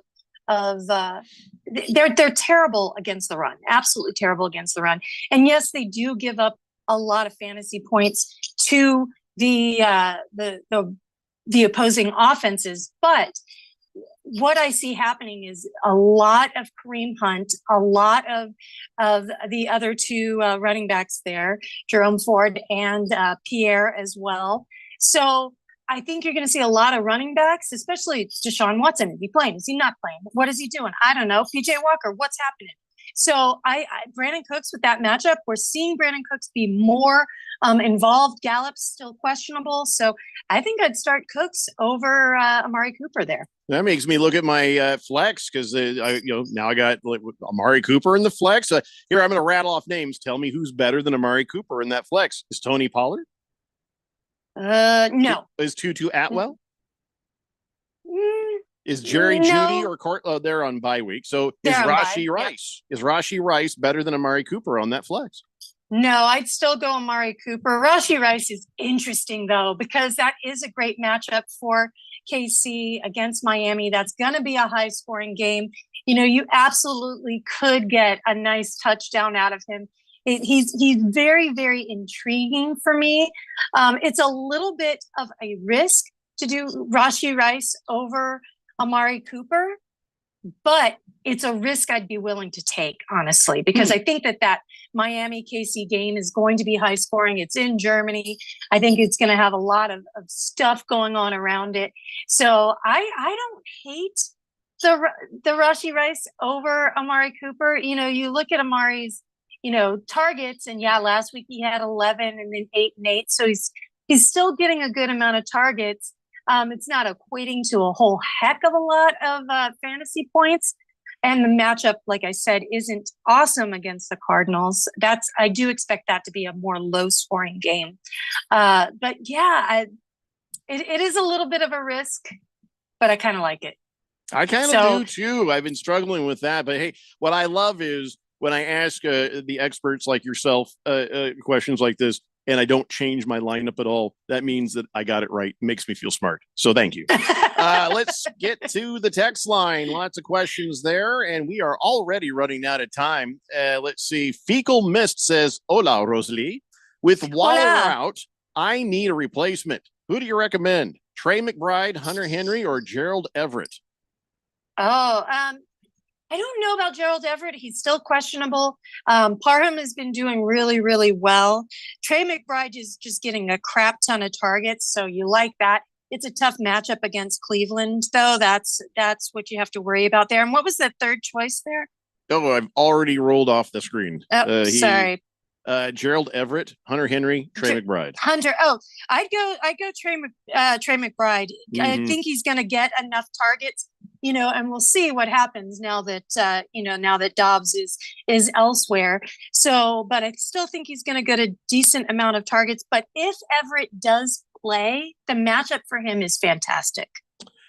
they're terrible against the run. Absolutely terrible against the run. And yes, they do give up a lot of fantasy points to the opposing offenses. But what I see happening is a lot of Kareem Hunt, a lot of the other 2 running backs there, Jerome Ford and Pierre as well. So I think you're going to see a lot of running backs, especially Deshaun Watson. Is he playing? Is he not playing? What is he doing? I don't know. PJ Walker, what's happening? So Brandon Cooks with that matchup, we're seeing Brandon Cooks be more involved. Gallup's still questionable. So I think I'd start Cooks over Amari Cooper there. That makes me look at my flex because now I got Amari Cooper in the flex. Here, I'm going to rattle off names. Tell me who's better than Amari Cooper in that flex. Is Tony Pollard? No. Is Tutu Atwell? Is Jerry Jeudy or Court? They're on bye week. So is Rashee Rice? Is Rashee Rice better than Amari Cooper on that flex? No, I'd still go Amari Cooper. Rashee Rice is interesting though because that is a great matchup for KC against Miami. That's going to be a high-scoring game. You absolutely could get a nice touchdown out of him. He's very, very intriguing for me. It's a little bit of a risk to do Rashee Rice over Amari Cooper, but it's a risk I'd be willing to take, honestly, because I think that Miami KC game is going to be high scoring. It's in Germany. I think it's going to have a lot of stuff going on around it. So I don't hate the Rashee Rice over Amari Cooper. You look at Amari's, targets, and last week he had 11 and then 8 and 8. So he's still getting a good amount of targets. It's not equating to a whole heck of a lot of fantasy points, And the matchup, like I said, isn't awesome against the Cardinals. I do expect that to be a more low-scoring game. But yeah, it is a little bit of a risk, but I kind of like it. I kind of do too. I've been struggling with that, but hey, what I love is when I ask the experts like yourself questions like this, and I don't change my lineup at all, that means that I got it right. It makes me feel smart. So thank you. Let's get to the text line. Lots of questions there, and we are already running out of time. Let's see. Fecal Mist says, "Hola, Rosalie. With Waller out, I need a replacement. Who do you recommend? Trey McBride, Hunter Henry, or Gerald Everett?" I don't know about Gerald Everett. He's still questionable. Parham has been doing really, really well. Trey McBride is just getting a crap ton of targets, so you like that. It's a tough matchup against Cleveland, though. That's what you have to worry about there. And what was the third choice there? Oh, I've already rolled off the screen. Sorry. Gerald Everett, Hunter Henry, Trey McBride. Hunter. Oh, I'd go Trey McBride. I think he's going to get enough targets, and we'll see what happens now that Dobbs is elsewhere. So, but I still think he's going to get a decent amount of targets. But if Everett does play, the matchup for him is fantastic.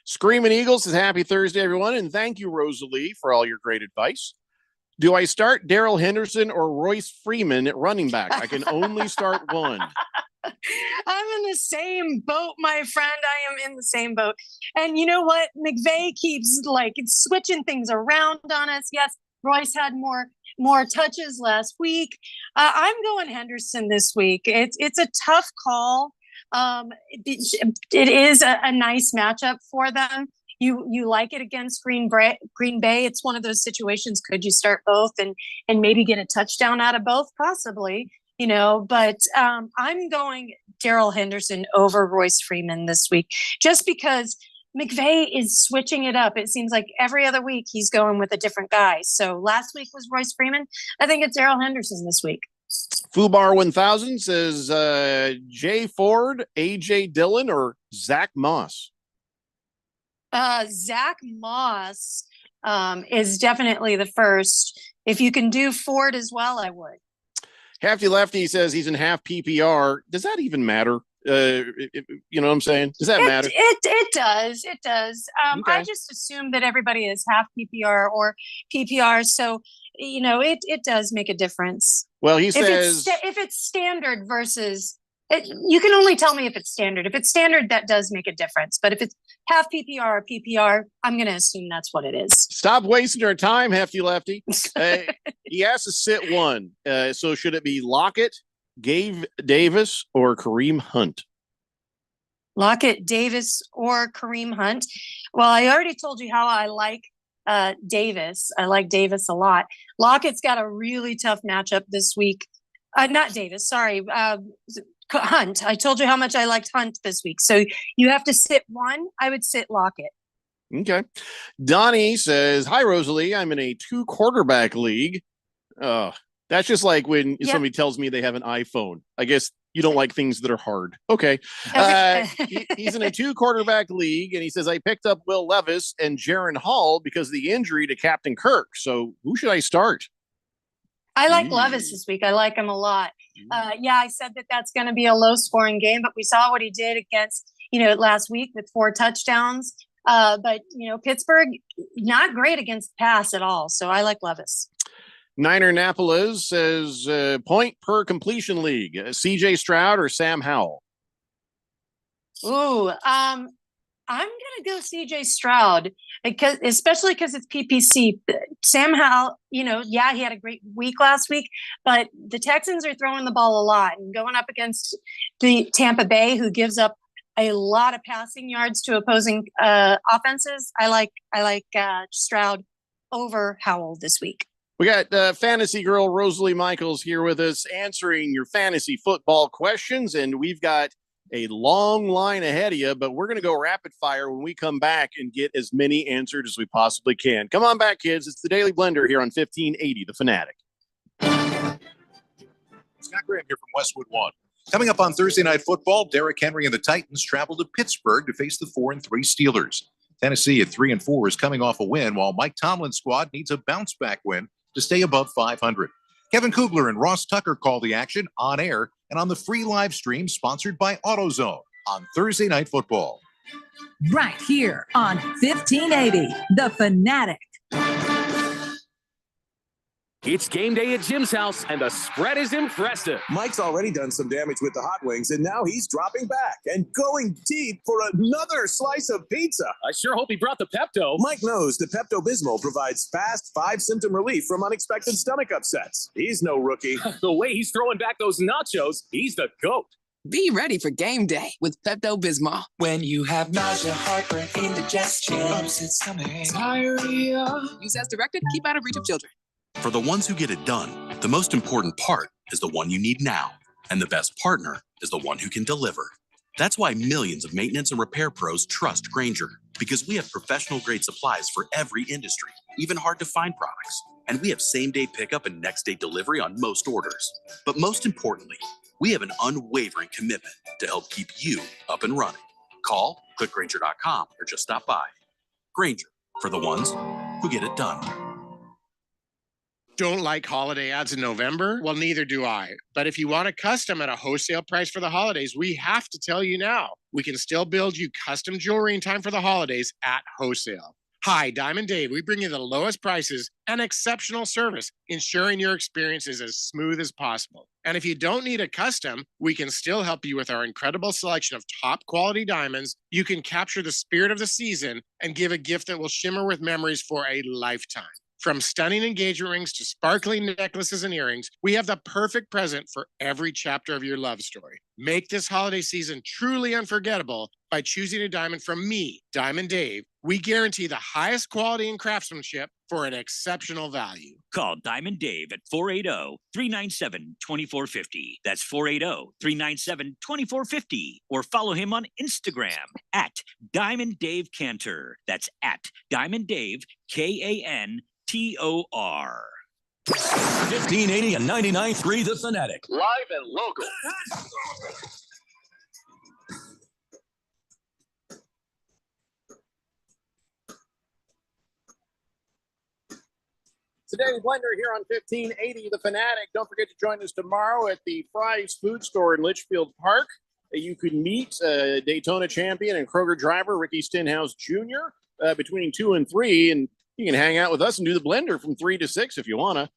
Screaming Eagles says happy Thursday, everyone. And thank you, Rosalie, for all your great advice. Do I start Darrell Henderson or Royce Freeman at running back? I can only start one. I'm in the same boat, my friend. I am in the same boat. And you know what? McVay keeps switching things around on us. Yes, Royce had more touches last week. I'm going Henderson this week. It's a tough call. It is a nice matchup for them. You like it against Green Bay. It's one of those situations. Could you start both and maybe get a touchdown out of both? Possibly, but I'm going Darrell Henderson over Royce Freeman this week, just because McVay is switching it up. It seems like every other week he's going with a different guy. So last week was Royce Freeman. I think it's Darrell Henderson this week. Fubar 1000 says Jay Ford, AJ Dillon, or Zach Moss. Zach Moss is definitely the first. If you can do Ford as well, I would. Hefty Lefty says he's in half PPR. Does that even matter? You know what I'm saying? Does that matter? It does. It does. Okay. I just assume that everybody is half PPR or PPR. So, it does make a difference. Well, he says if it's standard versus you can only tell me if it's standard. If it's standard, that does make a difference. But if it's half PPR or PPR, I'm going to assume that's what it is. Stop wasting our time, Hefty Lefty. He has to sit one. So should it be Lockett, Gabe Davis, or Kareem Hunt? Lockett, Davis, or Kareem Hunt. Well, I already told you how I like Davis. I like Davis a lot. Lockett's got a really tough matchup this week. Not Davis, sorry. Hunt. I told you how much I liked Hunt this week. So you have to sit one. I would sit Lockett. Okay. Donnie says, "Hi, Rosalie. I'm in a 2-quarterback league." That's just like when somebody tells me they have an iPhone. I guess you don't like things that are hard. Okay. He's in a 2-quarterback league, and he says, "I picked up Will Levis and Jaron Hall because of the injury to Captain Kirk. So who should I start?" I like Levis this week. I like him a lot. I said that's going to be a low-scoring game, but we saw what he did against, last week with 4 touchdowns. But Pittsburgh, not great against the pass at all. So I like Levis. Niner Napoles says point per completion league, CJ Stroud or Sam Howell? Ooh, I'm going to go CJ Stroud, especially because it's PPC. Sam Howell, he had a great week last week, but the Texans are throwing the ball a lot and going up against the Tampa Bay, who gives up a lot of passing yards to opposing offenses. I like Stroud over Howell this week. We got fantasy girl Rosalie Michaels here with us answering your fantasy football questions, and we've got a long line ahead of you, but we're going to go rapid fire when we come back and get as many answered as we possibly can. Come on back, kids. It's the Daily Blender here on 1580, The Fanatic. Scott Graham here from Westwood One. Coming up on Thursday Night Football, Derrick Henry and the Titans travel to Pittsburgh to face the 4-3 Steelers. Tennessee at 3-4 is coming off a win, while Mike Tomlin's squad needs a bounce-back win to stay above 500. Kevin Kugler and Ross Tucker call the action on air and on the free live stream sponsored by AutoZone on Thursday Night Football. Right here on 1580, The Fanatic. It's game day at Jim's house, and the spread is impressive. Mike's already done some damage with the hot wings, and now he's dropping back and going deep for another slice of pizza. I sure hope he brought the Pepto. Mike knows the Pepto-Bismol provides fast 5-symptom relief from unexpected stomach upsets. He's no rookie. The way he's throwing back those nachos, he's the GOAT. Be ready for game day with Pepto-Bismol. When you have nausea, heartburn, indigestion, upset stomach, diarrhea. Use as directed. Keep out of reach of children. For the ones who get it done, the most important part is the one you need now. And the best partner is the one who can deliver. That's why millions of maintenance and repair pros trust Grainger, because we have professional grade supplies for every industry, even hard to find products. And we have same-day pickup and next-day delivery on most orders. But most importantly, we have an unwavering commitment to help keep you up and running. Call, click Grainger.com, or just stop by. Grainger, for the ones who get it done. Don't like holiday ads in November? Well, neither do I. But if you want a custom at a wholesale price for the holidays, we have to tell you now. We can still build you custom jewelry in time for the holidays at wholesale. Hi, Diamond Dave. We bring you the lowest prices and exceptional service, ensuring your experience is as smooth as possible. And if you don't need a custom, we can still help you with our incredible selection of top quality diamonds. You can capture the spirit of the season and give a gift that will shimmer with memories for a lifetime. From stunning engagement rings to sparkling necklaces and earrings, we have the perfect present for every chapter of your love story. Make this holiday season truly unforgettable by choosing a diamond from me, Diamond Dave. We guarantee the highest quality and craftsmanship for an exceptional value. Call Diamond Dave at 480-397-2450. That's 480-397-2450. Or follow him on Instagram at Diamond Dave Cantor. That's at Diamond Dave, Kantor. 1580 and 99.3 The Fanatic. Live and local. Today, Blender here on 1580 The Fanatic. Don't forget to join us tomorrow at the Fry's Food Store in Litchfield Park. You can meet Daytona champion and Kroger driver Ricky Stenhouse Jr. Between 2 and 3, and you can hang out with us and do the blender from 3 to 6 if you want to.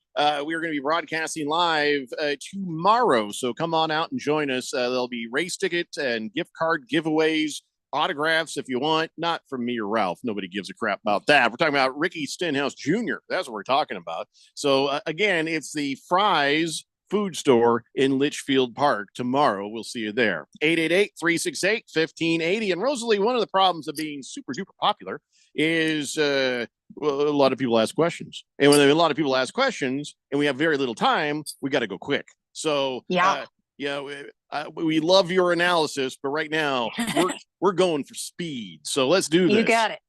We are going to be broadcasting live tomorrow, so come on out and join us. There'll be race tickets and gift card giveaways, autographs if you want. Not from me or Ralph. Nobody gives a crap about that. We're talking about Ricky Stenhouse Jr. That's what we're talking about. So, again, it's the Fry's Food Store in Litchfield Park tomorrow. We'll see you there. 888-368-1580. And Rosalie, one of the problems of being super duper popular is well, a lot of people ask questions, and when a lot of people ask questions and we have very little time, we got to go quick. So we love your analysis, but right now we're going for speed. So let's do this. You got it.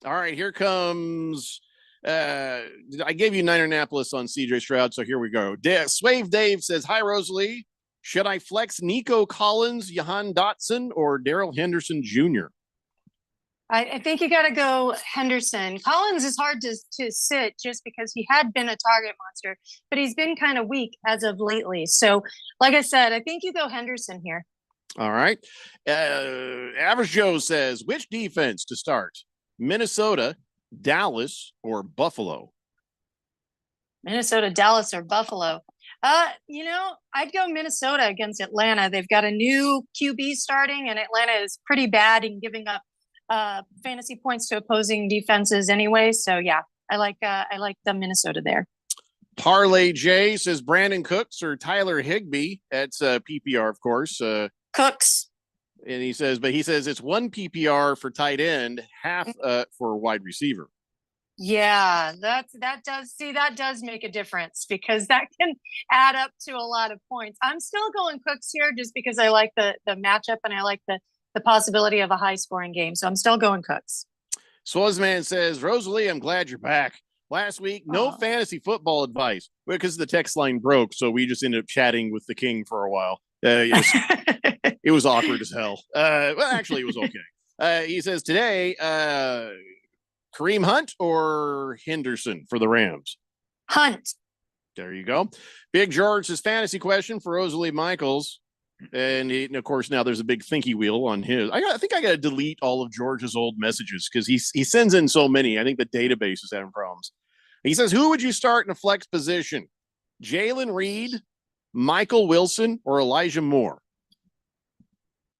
All right, here comes I gave you Niner Annapolis on CJ Stroud, so here we go. Swave Dave says, hi Rosalie, should I flex Nico Collins, Jahan Dotson, or Daryl Henderson Jr.? I think you got to go Henderson. Collins is hard to sit just because he had been a target monster, but he's been kind of weak as of lately. So, like I said, I think you go Henderson here. All right. Average Joe says, which defense to start? Minnesota, Dallas, or Buffalo? Minnesota, Dallas, or Buffalo? I'd go Minnesota against Atlanta. They've got a new QB starting, and Atlanta is pretty bad in giving up fantasy points to opposing defenses anyway. So yeah, I like the Minnesota there. Parlay J says Brandon Cooks or Tyler Higbee. That's PPR, of course. Cooks. And he says it's 1 PPR for tight end, half for wide receiver. Yeah, that does make a difference because that can add up to a lot of points. I'm still going Cooks here just because I like the matchup and I like the possibility of a high scoring game. So I'm still going Cooks. Swazman says, Rosalie, I'm glad you're back. Last week, no fantasy football advice because the text line broke. So we just ended up chatting with the king for a while. It was awkward as hell. Well, actually, it was okay. He says today, Kareem Hunt or Henderson for the Rams? Hunt. There you go. Big George's fantasy question for Rosalie Michaels. And of course, now there's a big thinky wheel on his. I think I got to delete all of George's old messages because he sends in so many. I think the database is having problems. He says, who would you start in a flex position? Jalen Reed, Michael Wilson, or Elijah Moore?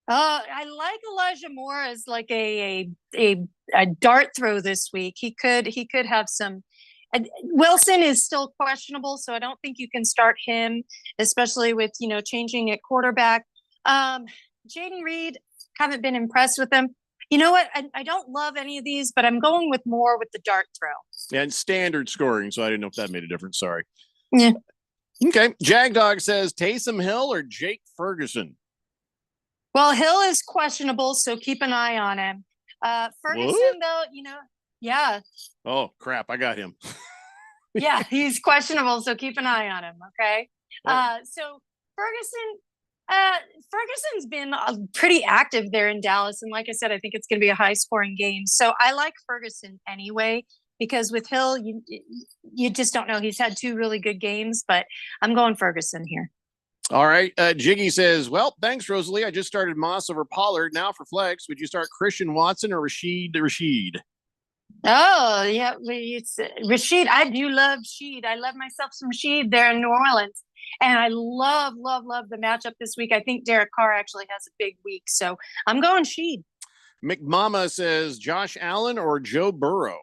I like Elijah Moore as like a dart throw this week. He could have some. Wilson is still questionable, so I don't think you can start him, especially with changing at quarterback. Jaden Reed, haven't been impressed with him. You know what? I don't love any of these, but I'm going with Moore with the dart throw. And standard scoring, so I didn't know if that made a difference. Sorry. Yeah. Okay. Jagdog says Taysom Hill or Jake Ferguson. Well, Hill is questionable, so keep an eye on him. Ferguson, though, yeah. Oh, crap. I got him. Yeah, he's questionable, so keep an eye on him, okay? So Ferguson's been pretty active there in Dallas, and like I said, I think it's going to be a high-scoring game. So I like Ferguson anyway, because with Hill, you just don't know. He's had 2 really good games, but I'm going Ferguson here. All right. Jiggy says, well, thanks, Rosalie. I just started Moss over Pollard. Now for flex, would you start Christian Watson or Rashid? Oh, yeah. It's Rashid. I do love Rashid. I love myself some Rashid there in New Orleans. And I love the matchup this week. I think Derek Carr actually has a big week. So I'm going Rashid. McMama says Josh Allen or Joe Burrow.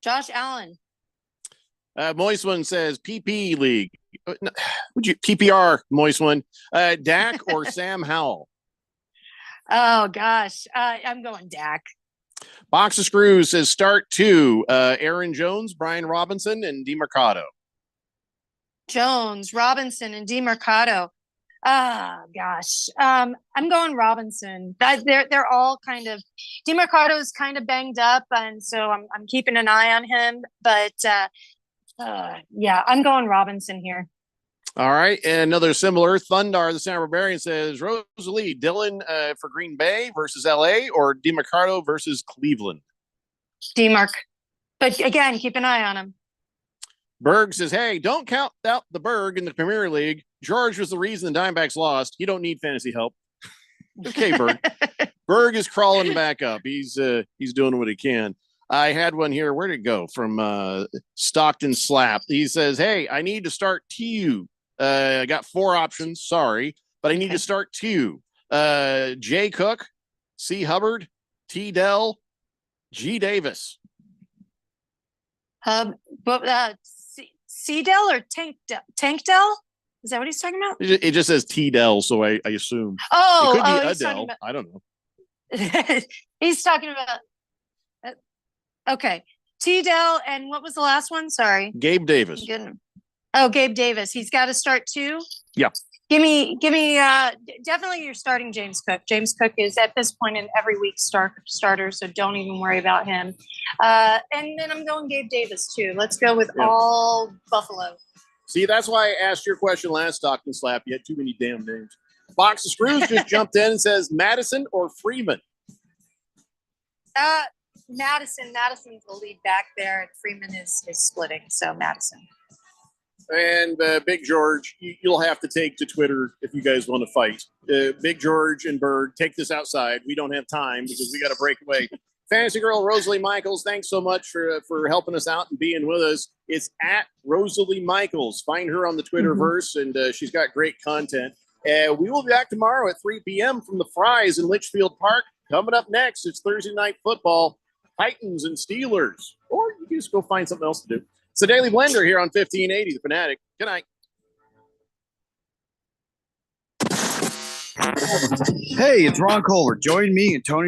Josh Allen. Moist One says PP League. Would you PPR, Moist One? Dak or Sam Howell? Oh, gosh. I'm going Dak. Box of Screws says start 2. Aaron Jones, Brian Robinson, and DeMarcado. Jones, Robinson, and DeMarcado. Ah, gosh. I'm going Robinson. They're all kind of. DeMarcado is kind of banged up, and so I'm keeping an eye on him. But yeah, I'm going Robinson here. All right, and another similar Thundar, the San Barbarian says Rosalie Dillon for Green Bay versus LA or DeMarcado versus Cleveland. DeMarc, but again, keep an eye on him. Berg says, hey, don't count out the Berg in the Premier League. George was the reason the Diamondbacks lost. You don't need fantasy help. Okay, Berg. Berg is crawling back up. He's doing what he can. I had one here. Where'd it go? From Stockton Slap. He says, hey, I need to start TU. I got 4 options. Sorry, but I need to start 2. Jay Cook, C. Hubbard, T. Dell, G. Davis. C. Dell or Tank Dell? Is that what he's talking about? It just says T. Dell, so I assume. Oh, it could be Adele. Adele. I don't know. He's talking about. Okay, T. Dell, and what was the last one? Sorry, Gabe Davis. Oh, Gabe Davis. He's got to start 2. Yeah. Give me. Definitely, you're starting James Cook. James Cook is at this point an every week starter, so don't even worry about him. And then I'm going Gabe Davis too. Let's go with all Buffalo. See, that's why I asked your question last, Stockton Slap. You had too many damn names. Box of Screws just jumped in and says Madison or Freeman. Madison. Madison's the lead back there, and Freeman is splitting. So Madison. And Big George, you'll have to take to Twitter if you guys want to fight. Big George and Berg, take this outside. We don't have time because we got to break away. Fantasy Girl Rosalie Michaels, thanks so much for helping us out and being with us. It's at Rosalie Michaels. Find her on the Twitterverse, and she's got great content. We will be back tomorrow at 3 p.m. from the Fries in Litchfield Park. Coming up next, it's Thursday Night Football, Titans and Steelers. Or you can just go find something else to do. It's the Daily Blender here on 1580, The Fanatic. Good night. Hey, it's Ron Kohler. Join me and Tony